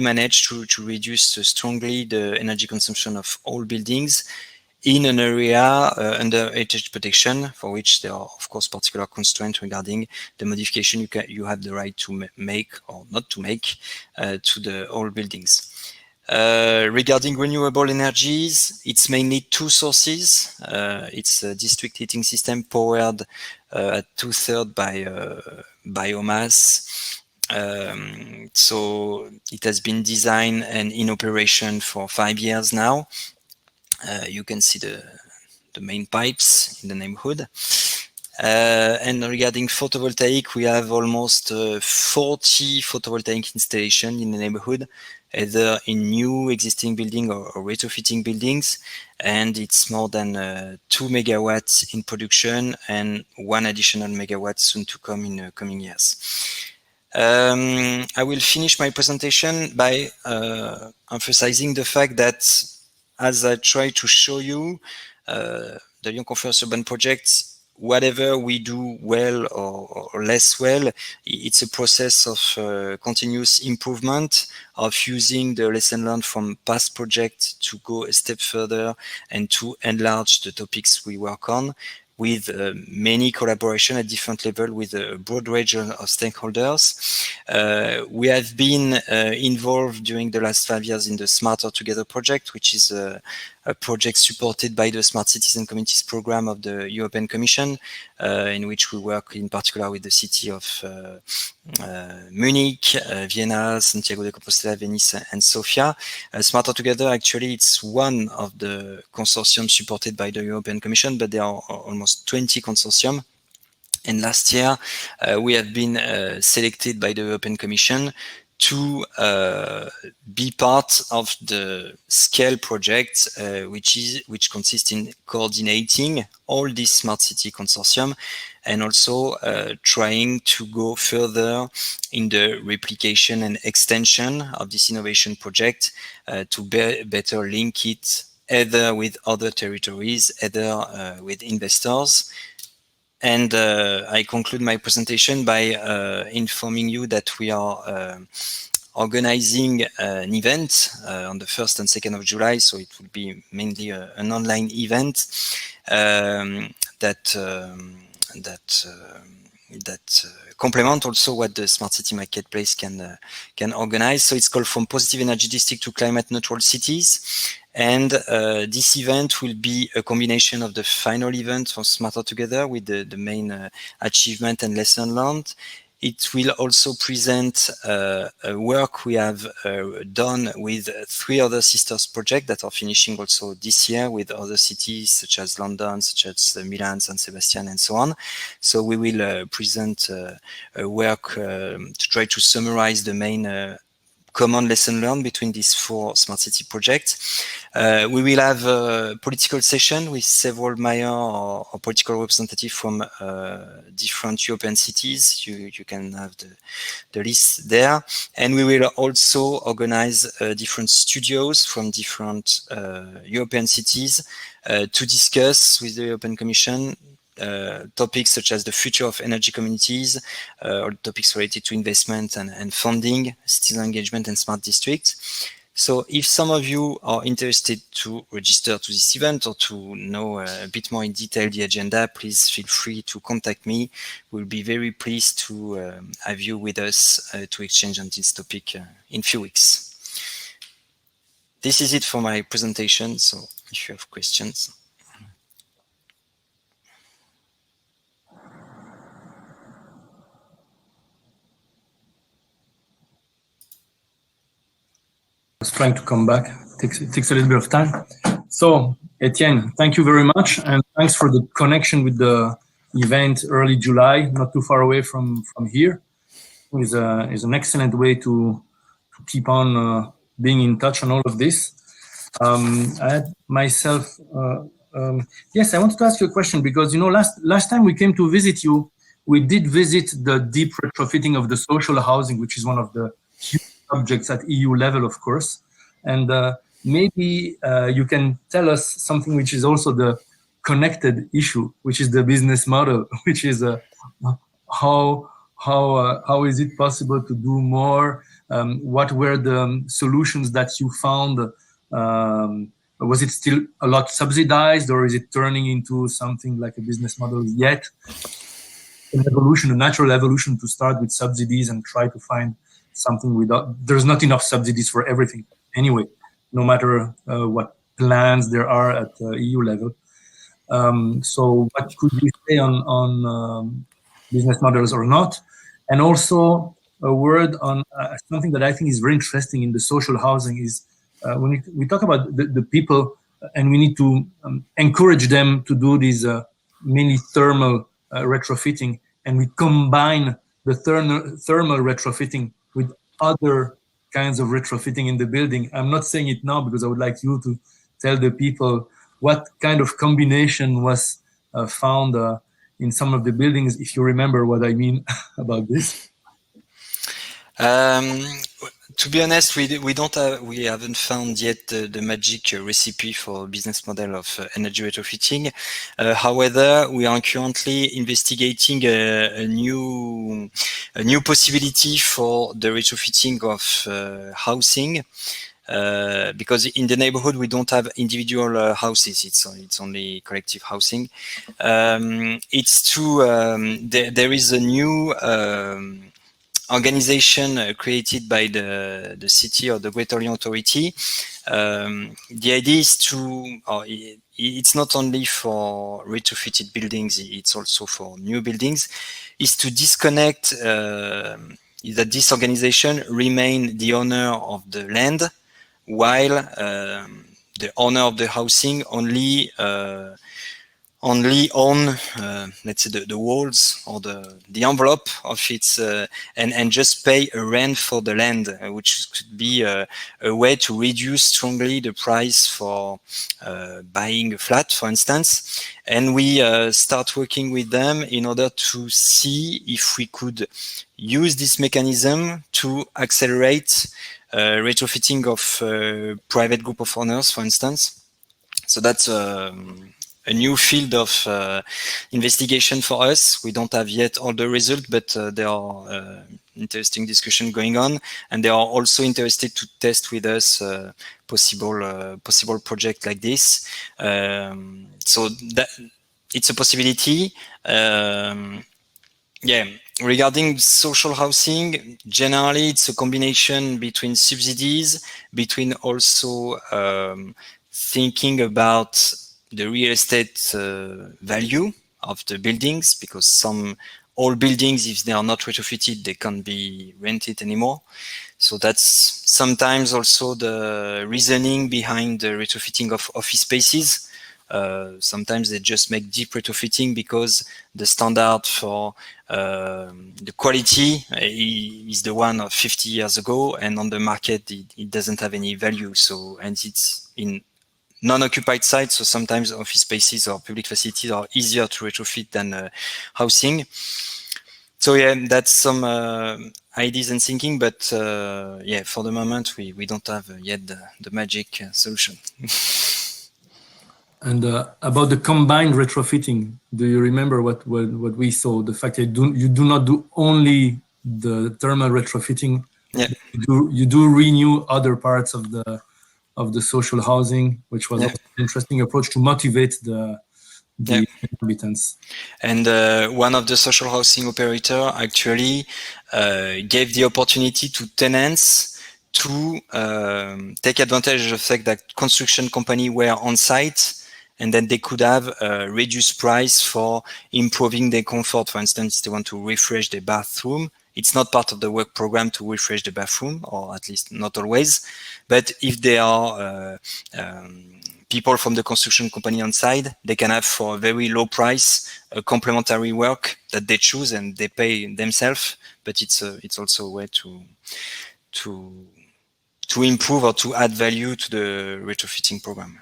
managed to reduce strongly the energy consumption of all buildings in an area under heritage protection, for which there are, of course, particular constraints regarding the modification you have the right to make or not to make to the all buildings. Regarding renewable energies, it's mainly two sources. It's a district heating system powered at 2/3 by biomass. So it has been designed and in operation for 5 years now. You can see the main pipes in the neighborhood. And regarding photovoltaic, we have almost 40 photovoltaic installations in the neighborhood, either in new existing building or retrofitting buildings. And it's more than 2 megawatts in production and 1 additional megawatt soon to come in coming years. I will finish my presentation by emphasizing the fact that, as I try to show you, the Lyon Confluence Urban Project, whatever we do well or less well, it's a process of continuous improvement, of using the lesson learned from past projects to go a step further and to enlarge the topics we work on, with many collaboration at different level with a broad range of stakeholders. We have been involved during the last 5 years in the Smarter Together project, which is a project supported by the Smart Cities and Communities program of the European Commission, in which we work in particular with the city of Munich, Vienna, Santiago de Compostela, Venice, and Sofia. Smarter Together, actually, it's one of the consortiums supported by the European Commission, but there are almost 20 consortium. And last year, we have been selected by the European Commission to be part of the SCALE project, which consists in coordinating all these smart city consortium, and also trying to go further in the replication and extension of this innovation project to better link it either with other territories, either with investors. And I conclude my presentation by informing you that we are organizing an event on the 1st and 2nd of July, so it will be mainly an online event that complement also what the Smart City Marketplace can organize. So it's called From Positive Energy District to Climate Neutral Cities. And this event will be a combination of the final event for Smarter Together with the main achievement and lesson learned. It will also present work we have done with 3 other sisters projects that are finishing also this year with other cities such as London, such as Milan, San Sebastian, and so on. So we will present work to try to summarize the main common lesson learned between these 4 smart city projects. We will have a political session with several mayor or political representatives from different European cities. You can have the list there. And we will also organize different studios from different European cities to discuss with the European Commission topics such as the future of energy communities, or topics related to investment and funding, citizen engagement, and smart districts. So if some of you are interested to register to this event or to know a bit more in detail the agenda, please feel free to contact me. We'll be very pleased to have you with us to exchange on this topic in a few weeks. This is it for my presentation, so if you have questions. Trying to come back. It takes a little bit of time. So, Etienne, thank you very much, and thanks for the connection with the event early July, not too far away from here. Is an excellent way to keep on being in touch on all of this. I had myself, yes, I wanted to ask you a question because, you know, last time we came to visit you, we did visit the deep retrofitting of the social housing, which is one of the huge subjects at EU level, of course. And maybe you can tell us something which is also the connected issue, which is the business model, which is how is it possible to do more? What were the solutions that you found? Was it still a lot subsidized, or is it turning into something like a business model yet? An evolution, a natural evolution to start with subsidies and try to find something without, there's not enough subsidies for everything anyway, no matter what plans there are at EU level. So what could you say on business models or not? And also a word on something that I think is very interesting in the social housing is when we talk about the people, and we need to encourage them to do these mainly thermal retrofitting, and we combine the thermal retrofitting with other kinds of retrofitting in the building. I'm not saying it now because I would like you to tell the people what kind of combination was found in some of the buildings, if you remember what I mean about this. To be honest, we haven't found yet the magic recipe for business model of energy retrofitting. However, we are currently investigating a new possibility for the retrofitting of housing. Because in the neighborhood we don't have individual houses; it's only collective housing. It's true. There is a new organization created by the city or the Greater Lyon Authority. The idea is to, it's not only for retrofitted buildings, it's also for new buildings, is to disconnect, that this organization remain the owner of the land, while the owner of the housing only own, let's say, the walls or the envelope of its, and just pay a rent for the land, which could be a way to reduce strongly the price for buying a flat, for instance. And we start working with them in order to see if we could use this mechanism to accelerate retrofitting of private group of owners, for instance. So that's a new field of investigation for us. We don't have yet all the results, but there are interesting discussion going on, and they are also interested to test with us possible project like this. So that it's a possibility. Yeah. Regarding social housing, generally it's a combination between subsidies, between also thinking about the real estate value of the buildings, because some old buildings, if they are not retrofitted, they can't be rented anymore. So that's sometimes also the reasoning behind the retrofitting of office spaces. Sometimes they just make deep retrofitting because the standard for the quality is the one of 50 years ago, and on the market it doesn't have any value. So, and it's in non-occupied sites, so sometimes office spaces or public facilities are easier to retrofit than housing. So yeah, that's some ideas and thinking, but yeah, for the moment we don't have yet the magic solution. And about the combined retrofitting, do you remember what we saw? The fact that you do not do only the thermal retrofitting. Yeah. You do renew other parts of the social housing, which was also an interesting approach to motivate the inhabitants. And one of the social housing operator actually gave the opportunity to tenants to take advantage of the fact that construction company were on site, and then they could have a reduced price for improving their comfort. For instance, if they want to refresh their bathroom, it's not part of the work program to refresh the bathroom, or at least not always. But if they are people from the construction company on site, they can have for a very low price a complementary work that they choose and they pay themselves. But it's also a way to improve or to add value to the retrofitting program.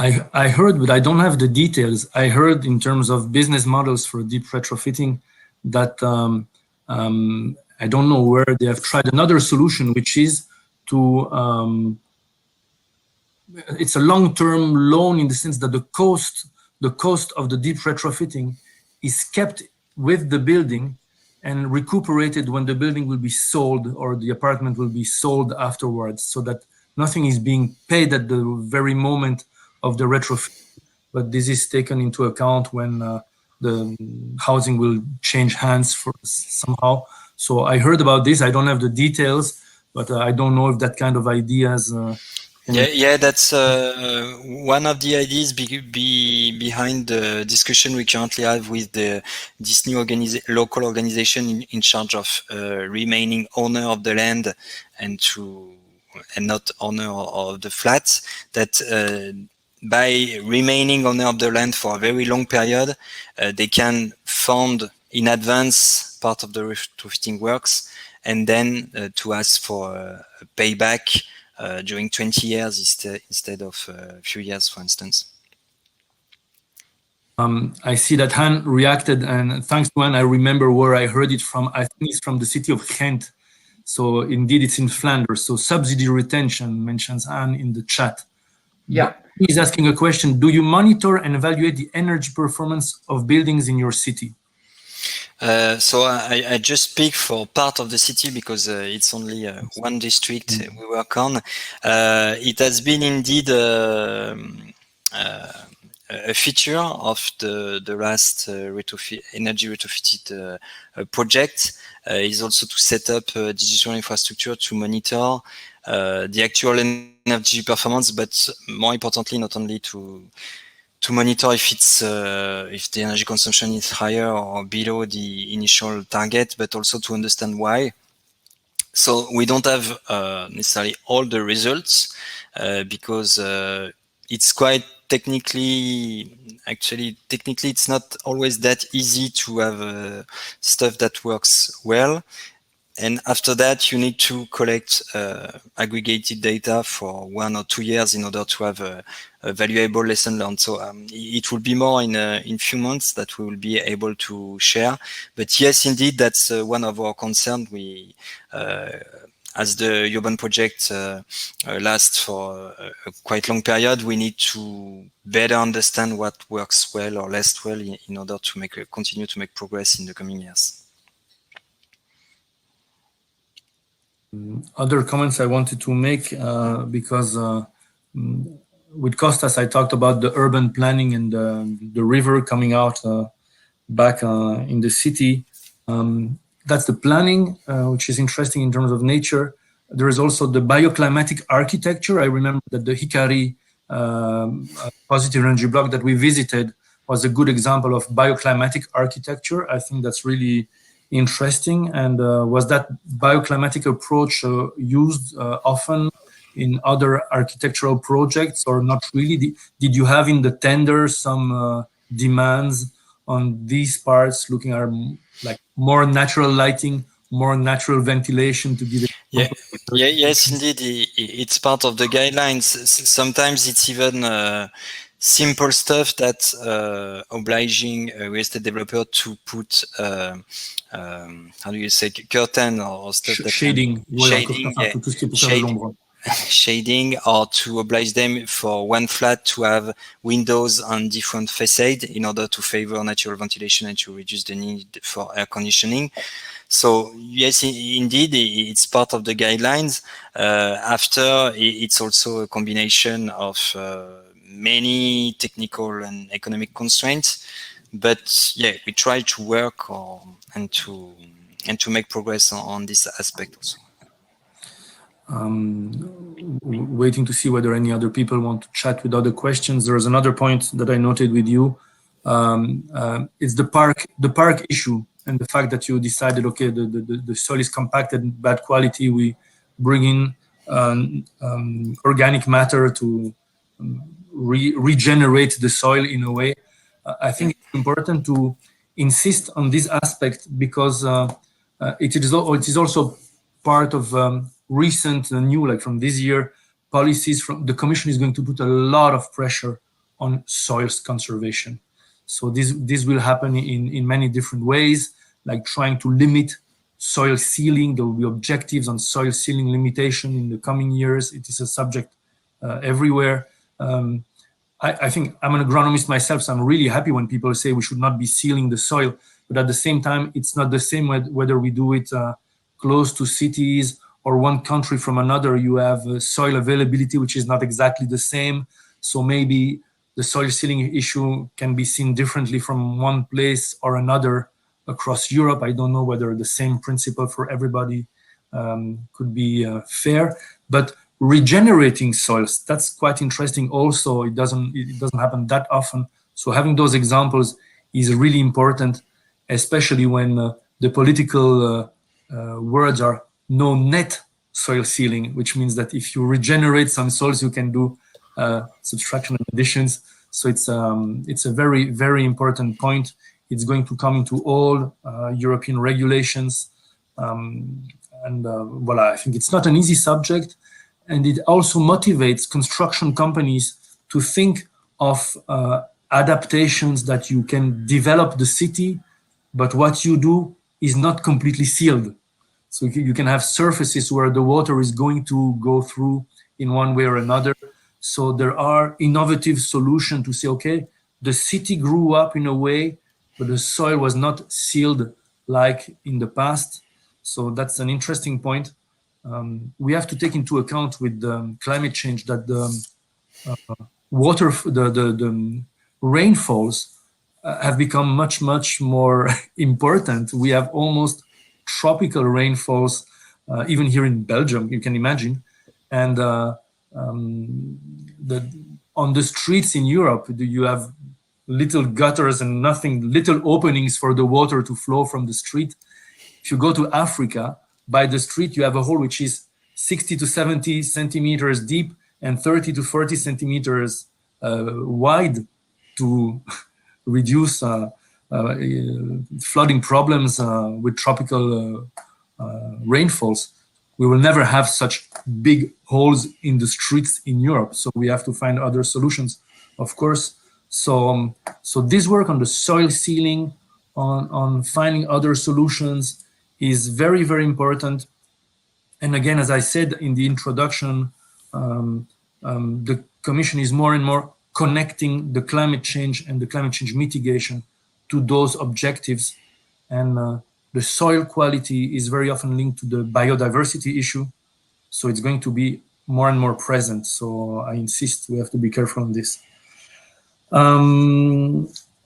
I heard, but I don't have the details. I heard in terms of business models for deep retrofitting that I don't know where they have tried another solution, which is to it's a long-term loan in the sense that the cost of the deep retrofitting is kept with the building and recuperated when the building will be sold or the apartment will be sold afterwards, so that nothing is being paid at the very moment of the retrofit, but this is taken into account when the housing will change hands for somehow. So I heard about this. I don't have the details, but I don't know if that kind of ideas. Yeah, that's one of the ideas behind the discussion we currently have with this new local organization in charge of remaining owner of the land and not owner of the flats. That by remaining owner of the land for a very long period, they can fund in advance part of the retrofitting works, and then to ask for a payback during 20 years instead of a few years, for instance. I see that Han reacted, and thanks to Han, I remember where I heard it from. I think it's from the city of Ghent. So indeed, it's in Flanders. So subsidy retention mentions Han in the chat. Yeah. He's asking a question. Do you monitor and evaluate the energy performance of buildings in your city? So I just speak for part of the city because it's only one district we work on. It has been indeed a feature of the last energy retrofitted project. Is also to set up digital infrastructure to monitor the actual energy performance, but more importantly, not only to monitor if it's if the energy consumption is higher or below the initial target, but also to understand why. So we don't have necessarily all the results because it's quite technically it's not always that easy to have stuff that works well. And after that, you need to collect aggregated data for 1 or 2 years in order to have a valuable lesson learned. So it will be more in few months that we will be able to share. But yes, indeed, that's one of our concerns. We, as the urban project lasts for a quite long period, we need to better understand what works well or less well in order to continue to make progress in the coming years. Other comments I wanted to make because with Costas I talked about the urban planning and the river coming out back in the city. That's the planning, which is interesting in terms of nature. there is also the bioclimatic architecture. I remember that the Hikari positive energy block that we visited was a good example of bioclimatic architecture. I think that's really interesting. And was that bioclimatic approach used often in other architectural projects, or not really? Did you have in the tender some demands on these parts, looking at like more natural lighting, more natural ventilation to give it? Yes, indeed, it's part of the guidelines. Sometimes it's even simple stuff that obliging a real estate developer to put how do you say, curtain or stuff that shading, shading, or to oblige them for one flat to have windows on different facades in order to favor natural ventilation and to reduce the need for air conditioning. So yes, indeed, it's part of the guidelines. After, it's also a combination of many technical and economic constraints. But yeah, we try to work and to make progress on this aspect also. Waiting to see whether any other people want to chat with other questions. There is another point that I noted with you. It's the park issue, and the fact that you decided, okay, the soil is compacted, bad quality, we bring in organic matter to regenerate the soil in a way. I think it's important to insist on this aspect because it is also part of recent new, like from this year, policies from the Commission is going to put a lot of pressure on soils conservation. So this will happen in many different ways, like trying to limit soil sealing. There will be objectives on soil sealing limitation in the coming years. It is a subject everywhere. I think I'm an agronomist myself, so I'm really happy when people say we should not be sealing the soil. But at the same time, it's not the same whether we do it close to cities or one country from another. You have soil availability, which is not exactly the same. So maybe the soil sealing issue can be seen differently from one place or another across Europe. I don't know whether the same principle for everybody could be fair. But regenerating soils, that's quite interesting also. It doesn't happen that often. So having those examples is really important, especially when the political words are no net soil sealing, which means that if you regenerate some soils, you can do subtraction and additions. So it's a very, very important point. It's going to come into all European regulations. Well, I think it's not an easy subject. And it also motivates construction companies to think of adaptations that you can develop the city, but what you do is not completely sealed. So you can have surfaces where the water is going to go through in one way or another. So there are innovative solutions to say, okay, the city grew up in a way, but the soil was not sealed like in the past. So that's an interesting point. We have to take into account with climate change that the rainfalls have become much, much more important. We have almost tropical rainfalls, even here in Belgium, you can imagine. And on the streets in Europe, you have little gutters and little openings for the water to flow from the street. If you go to Africa, by the street, you have a hole which is 60 to 70 centimeters deep and 30 to 40 centimeters wide to reduce flooding problems with tropical rainfalls. We will never have such big holes in the streets in Europe. So we have to find other solutions, of course. So this work on the soil sealing, on finding other solutions is very, very important. And again, as I said in the introduction, the Commission is more and more connecting the climate change and the climate change mitigation to those objectives. And the soil quality is very often linked to the biodiversity issue. So it's going to be more and more present. So I insist we have to be careful on this.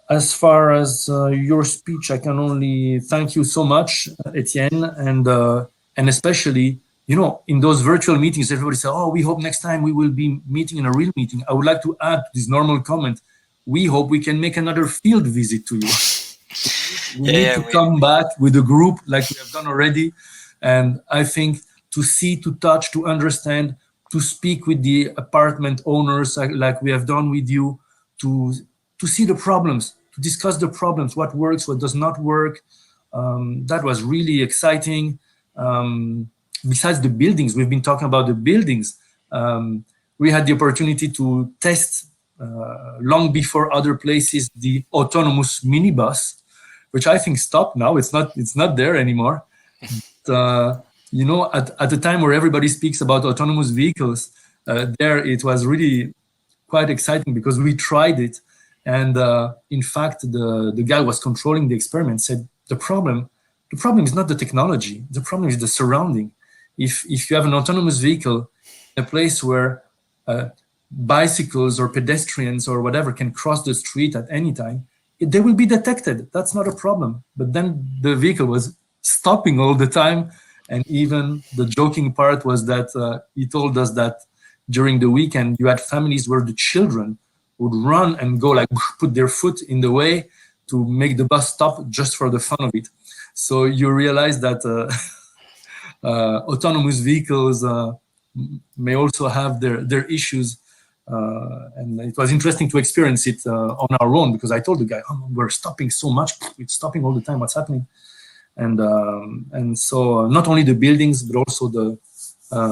As far as your speech, I can only thank you so much, Etienne, and especially you know, in those virtual meetings, everybody says, oh, we hope next time we will be meeting in a real meeting. I would like to add to this normal comment, we hope we can make another field visit to you. We need to come back with a group like we have done already. And I think to see, to touch, to understand, to speak with the apartment owners like we have done with you, to see the problems, to discuss the problems, what works, what does not work. That was really exciting. Besides the buildings, we've been talking about the buildings. We had the opportunity to test long before other places the autonomous minibus, which I think stopped now. It's not there anymore. But, you know, at the time where everybody speaks about autonomous vehicles, there it was really quite exciting because we tried it. And in fact, the guy who was controlling the experiment said, the problem is not the technology. The problem is the surrounding. If you have an autonomous vehicle, a place where bicycles or pedestrians or whatever can cross the street at any time, they will be detected. That's not a problem. But then the vehicle was stopping all the time. And even the joking part was that he told us that during the weekend, you had families where the children would run and go like put their foot in the way to make the bus stop just for the fun of it. So you realize that autonomous vehicles may also have their issues. And it was interesting to experience it on our own, because I told the guy, oh, we're stopping so much, it's stopping all the time, what's happening? And so not only the buildings, but also the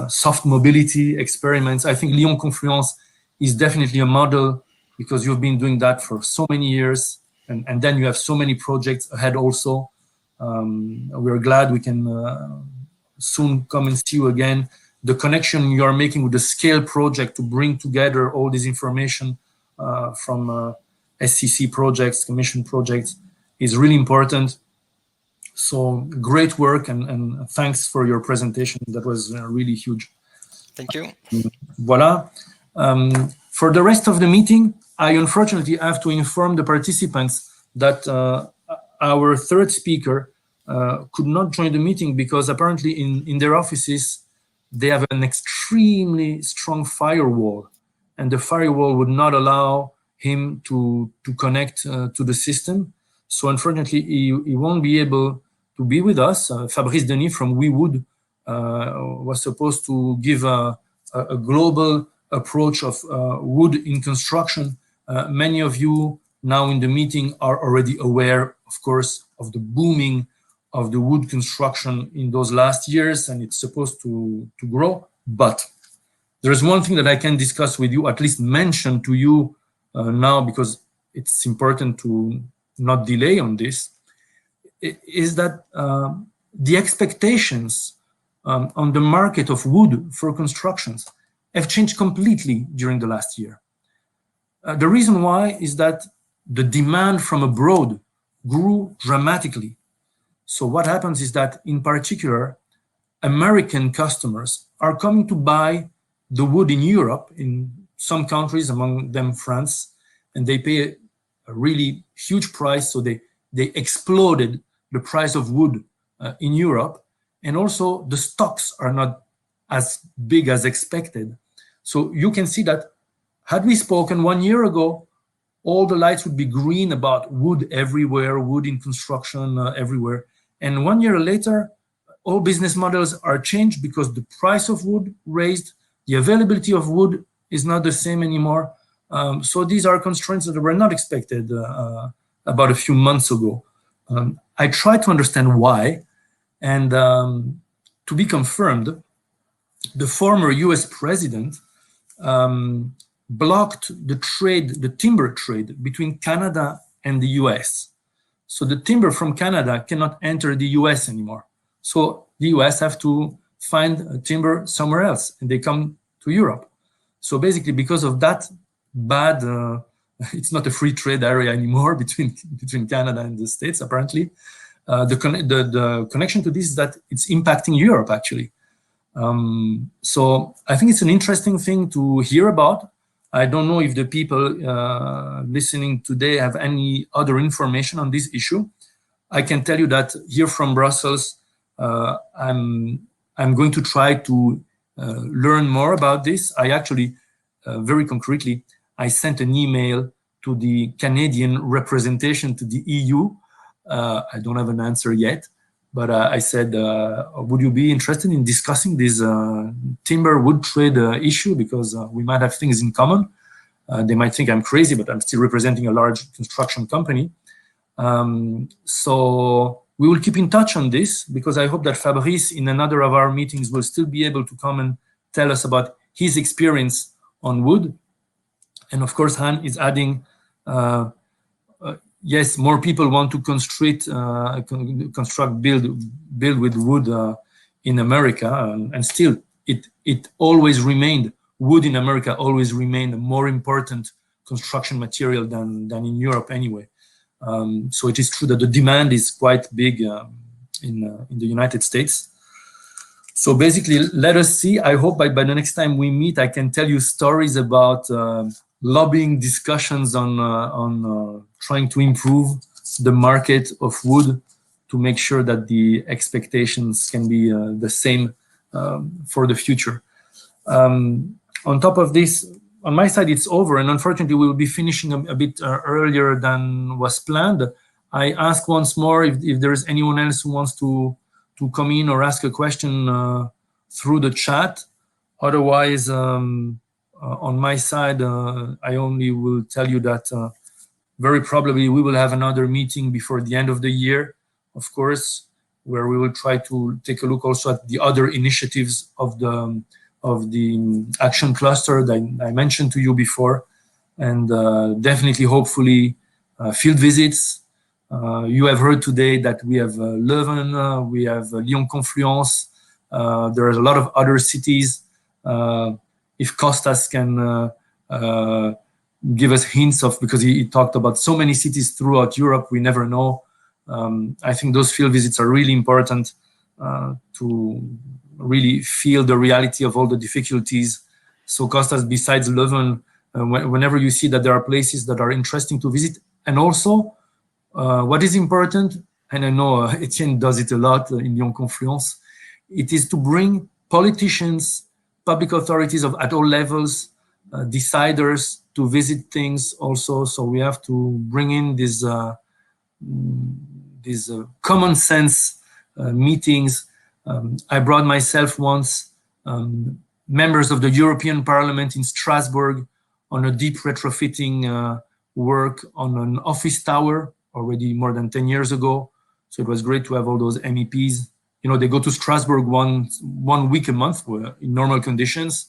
soft mobility experiments. I think Lyon Confluence is definitely a model, because you've been doing that for so many years, and then you have so many projects ahead also. We're glad we can soon come and see you again. The connection you are making with the SCALE project to bring together all this information from SCC projects, commission projects, is really important. So great work, and thanks for your presentation. That was really huge. Thank you. Voila. For the rest of the meeting, I unfortunately have to inform the participants that our third speaker could not join the meeting because apparently in their offices, they have an extremely strong firewall, and the firewall would not allow him to connect to the system. So unfortunately, he won't be able to be with us. Fabrice Denis from We Wood was supposed to give a global approach of wood in construction. Many of you now in the meeting are already aware, of course, of the booming of the wood construction in those last years, and it's supposed to grow. But there's one thing that I can discuss with you, at least mention to you now, because it's important to not delay on this, is that the expectations on the market of wood for constructions have changed completely during the last year. The reason why is that the demand from abroad grew dramatically. So what happens is that, in particular, American customers are coming to buy the wood in Europe, in some countries, among them France, and they pay a really huge price. So they exploded the price of wood in Europe, and also the stocks are not as big as expected. So you can see that had we spoken 1 year ago, all the lights would be green about wood everywhere, wood in construction everywhere. And 1 year later, all business models are changed because the price of wood raised, the availability of wood is not the same anymore. So these are constraints that were not expected about a few months ago. I tried to understand why, and to be confirmed, the former US president blocked the timber trade between Canada and the US. So the timber from Canada cannot enter the US anymore. So the US have to find timber somewhere else, and they come to Europe. So basically, because of that bad, it's not a free trade area anymore between Canada and the States, apparently. The connection to this is that it's impacting Europe, actually. So I think it's an interesting thing to hear about. I don't know if the people listening today have any other information on this issue. I can tell you that here from Brussels, I'm I'm going to try to learn more about this. I actually, very concretely, I sent an email to the Canadian representation to the EU. I don't have an answer yet, but I said, would you be interested in discussing this timber wood trade issue? Because we might have things in common. They might think I'm crazy, but I'm still representing a large construction company. So we will keep in touch on this, because I hope that Fabrice in another of our meetings will still be able to come and tell us about his experience on wood. And of course, Han is adding, yes, more people want to construct, build with wood in America, and still it always remained, wood in America always remained a more important construction material than in Europe anyway. So it is true that the demand is quite big in the United States. So basically, let us see. I hope by the next time we meet, I can tell you stories about lobbying discussions on trying to improve the market of wood to make sure that the expectations can be the same for the future. On top of this, on my side, it's over, and unfortunately, we will be finishing a bit earlier than was planned. I ask once more if there is anyone else who wants to come in or ask a question through the chat. Otherwise, on my side, I only will tell you that very probably we will have another meeting before the end of the year, of course, where we will try to take a look also at the other initiatives of the action cluster that I mentioned to you before, and definitely, hopefully, field visits. You have heard today that we have Leuven, we have Lyon Confluence. There are a lot of other cities. If Costas can give us hints of, because he talked about so many cities throughout Europe, we never know. I think those field visits are really important to really feel the reality of all the difficulties. So Costas, besides Leuven, whenever you see that there are places that are interesting to visit, and also what is important, and I know Etienne does it a lot in Lyon Confluence, it is to bring politicians, public authorities at all levels, deciders to visit things also. So we have to bring in these common sense meetings. I brought myself once members of the European Parliament in Strasbourg on a deep retrofitting work on an office tower already more than 10 years ago. So it was great to have all those MEPs. You know, they go to Strasbourg one week a month in normal conditions.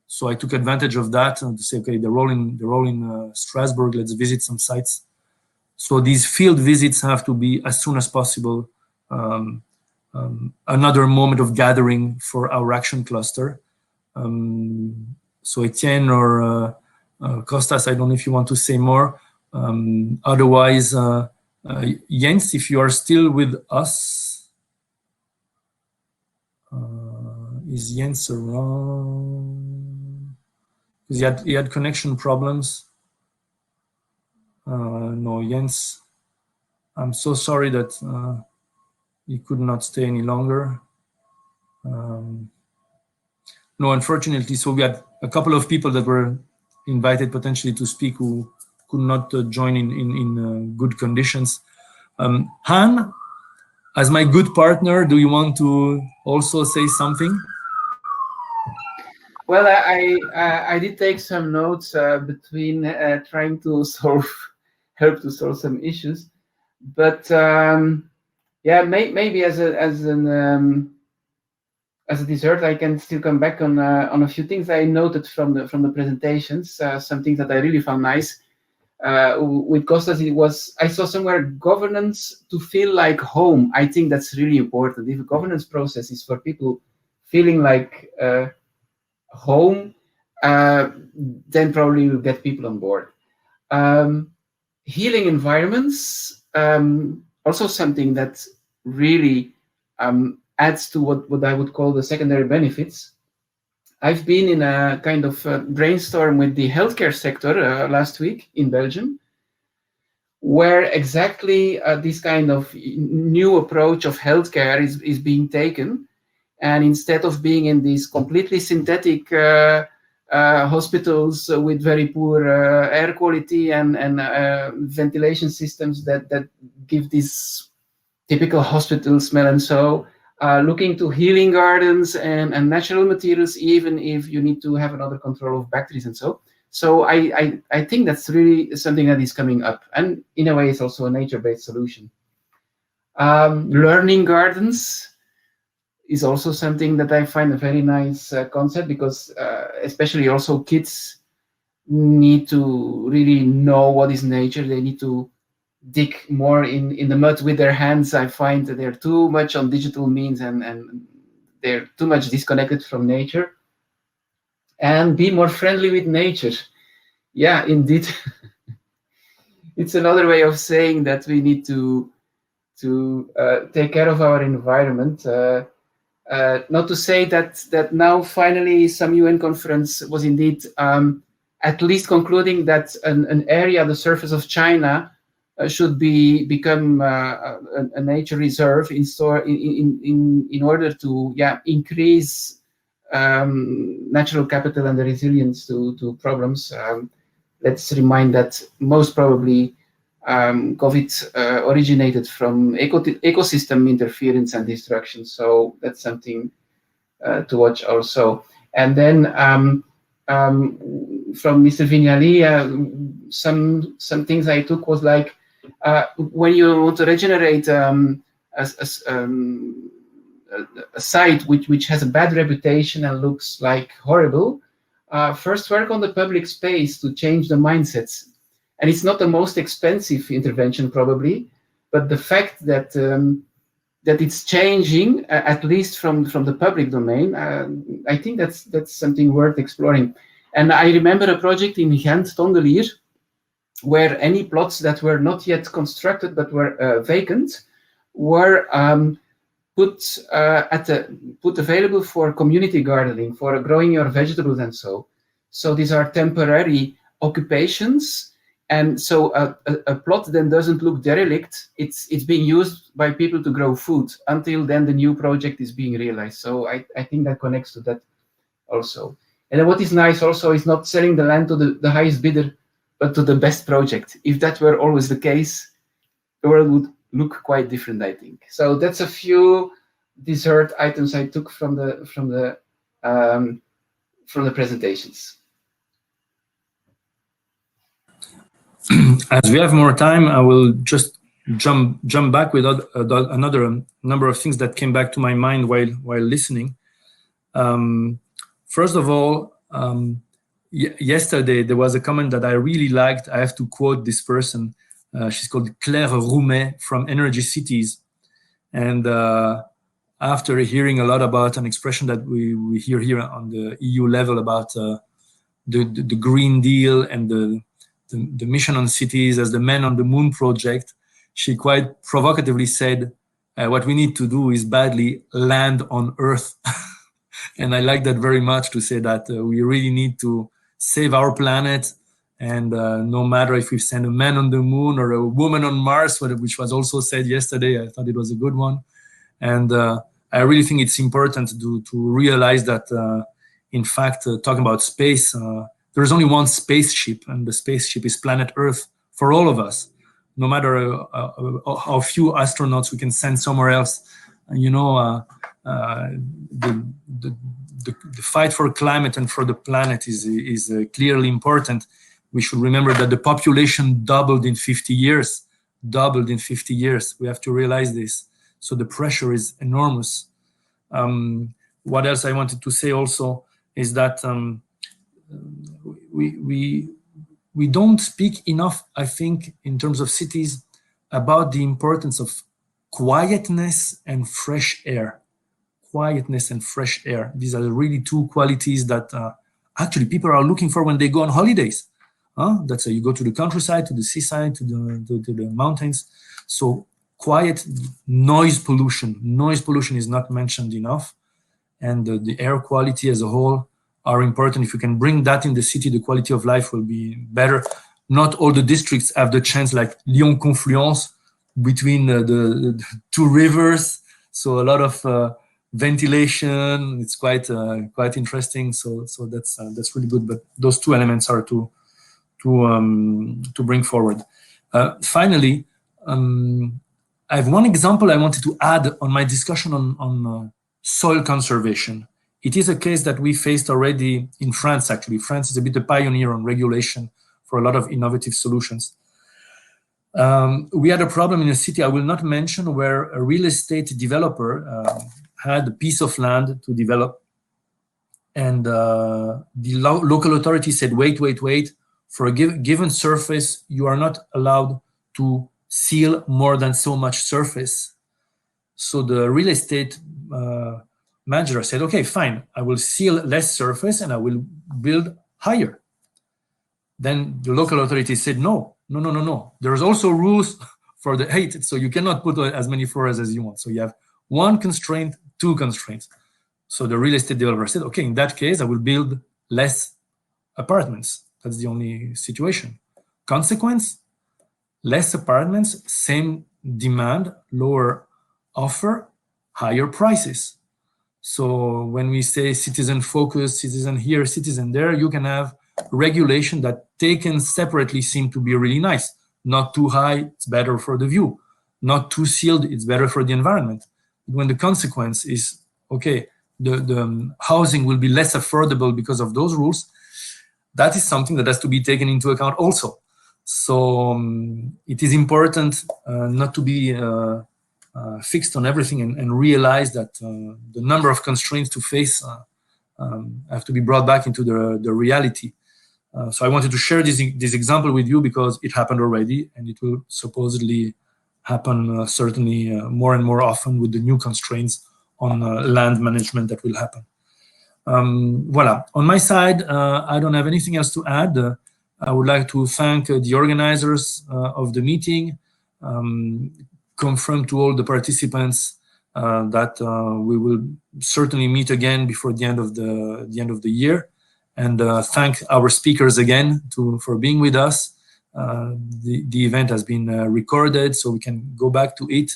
So I took advantage of that to say, okay, they're all in Strasbourg, let's visit some sites. So these field visits have to be as soon as possible. Another moment of gathering for our action cluster. So Etienne or Costas, I don't know if you want to say more. Otherwise, Jens, if you are still with us, is Jens around? Because he had connection problems. No, Jens, I'm so sorry that he could not stay any longer. No, unfortunately, so we had a couple of people that were invited potentially to speak who could not join in good conditions. Han, as my good partner, do you want to also say something? Well, I did take some notes between trying to help to solve some issues, but yeah, maybe as a dessert, I can still come back on a few things I noted from the presentations. Some things that I really found nice. With Costas, I saw somewhere governance to feel like home. I think that's really important. If a governance process is for people feeling like home, then probably we'll get people on board. Healing environments, also something that really adds to what I would call the secondary benefits. I've been in a kind of brainstorm with the healthcare sector last week in Belgium, where exactly this kind of new approach of healthcare is being taken And instead of being in these completely synthetic hospitals with very poor air quality and ventilation systems that give this typical hospital smell, and so looking to healing gardens and natural materials, even if you need to have another control of bacteria and so. So I think that's really something that is coming up, and in a way it's also a nature-based solution. Learning gardens is also something that I find a very nice concept, because especially also kids need to really know what is nature. They need to dig more in the mud with their hands. I find that they're too much on digital means and they're too much disconnected from nature. And be more friendly with nature. Yeah, indeed. It's another way of saying that we need to take care of our environment. Not to say that now finally some UN conference was indeed at least concluding that an area, the surface of China, should become a nature reserve in order to increase natural capital and the resilience to problems. Let's remind that most probably COVID originated from ecosystem interference and destruction. So that's something to watch also. And then from Mr. Vignali, some things I took was like, when you want to regenerate a site which has a bad reputation and looks like horrible, first work on the public space to change the mindsets. And it's not the most expensive intervention probably, but the fact that that it's changing, at least from the public domain, I think that's something worth exploring. And I remember a project in Ghent, Tondelier, where any plots that were not yet constructed but were vacant were put available for community gardening, for growing your vegetables and so. So these are temporary occupations. And so a plot then doesn't look derelict. It's being used by people to grow food until then the new project is being realized. So I think that connects to that also. And then what is nice also is not selling the land to the highest bidder, but to the best project. If that were always the case, the world would look quite different, I think. So that's a few dessert items I took from the presentations. As we have more time, I will just jump back with another number of things that came back to my mind while listening. First of all, yesterday there was a comment that I really liked. I have to quote this person. She's called Claire Roumet from Energy Cities. And after hearing a lot about an expression that we hear here on the EU level about the Green Deal and the mission on cities as the Man on the Moon project, she quite provocatively said, what we need to do is badly land on Earth. And I like that very much, to say that we really need to save our planet. And no matter if we send a man on the moon or a woman on Mars, which was also said yesterday, I thought it was a good one. And I really think it's important to realize that, in fact, talking about space, there's only one spaceship, and the spaceship is planet Earth for all of us. No matter how few astronauts we can send somewhere else, you know, the fight for climate and for the planet is clearly important. We should remember that the population doubled in 50 years. We have to realize this. So the pressure is enormous. What else I wanted to say also is that we don't speak enough, I think, in terms of cities, about the importance of quietness and fresh air. Quietness and fresh air. These are really two qualities that actually people are looking for when they go on holidays. That's you go to the countryside, to the seaside, to the mountains. So quiet, noise pollution. Noise pollution is not mentioned enough. And the air quality as a whole are important. If you can bring that in the city, the quality of life will be better. Not all the districts have the chance, like Lyon Confluence, between the two rivers. So a lot of ventilation. It's quite interesting. So that's really good. But those two elements are to bring forward. Finally, I have one example I wanted to add on my discussion on soil conservation. It is a case that we faced already in France, actually. France is a bit a pioneer on regulation for a lot of innovative solutions. We had a problem in a city I will not mention, where a real estate developer had a piece of land to develop, and the local authority said, wait, for a given surface, you are not allowed to seal more than so much surface. So the real estate manager said, okay, fine, I will seal less surface and I will build higher. Then the local authority said, no. There's also rules for the height, so you cannot put as many floors as you want. So you have one constraint, two constraints. So the real estate developer said, okay, in that case, I will build less apartments. That's the only situation. Consequence, less apartments, same demand, lower offer, higher prices. So when we say citizen focus, citizen here, citizen there, you can have regulation that taken separately seem to be really nice. Not too high, it's better for the view. Not too sealed, it's better for the environment. When the consequence is, okay, the housing will be less affordable because of those rules, that is something that has to be taken into account also. So it is important not to be fixed on everything and realize that the number of constraints to face have to be brought back into the reality. So I wanted to share this example with you because it happened already, and it will supposedly happen certainly more and more often with the new constraints on land management that will happen. Voila. On my side, I don't have anything else to add. I would like to thank the organizers of the meeting, confirm to all the participants that we will certainly meet again before the end of the year, and thank our speakers again for being with us. The event has been recorded, so we can go back to it,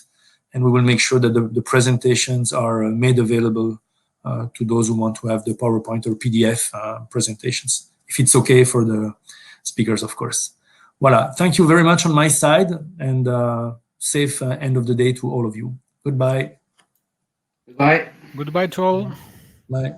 and we will make sure that the presentations are made available to those who want to have the PowerPoint or PDF presentations, if it's okay for the speakers, of course. Voila. Thank you very much on my side, and safe end of the day to all of you. Goodbye. Goodbye. Goodbye to all. Bye.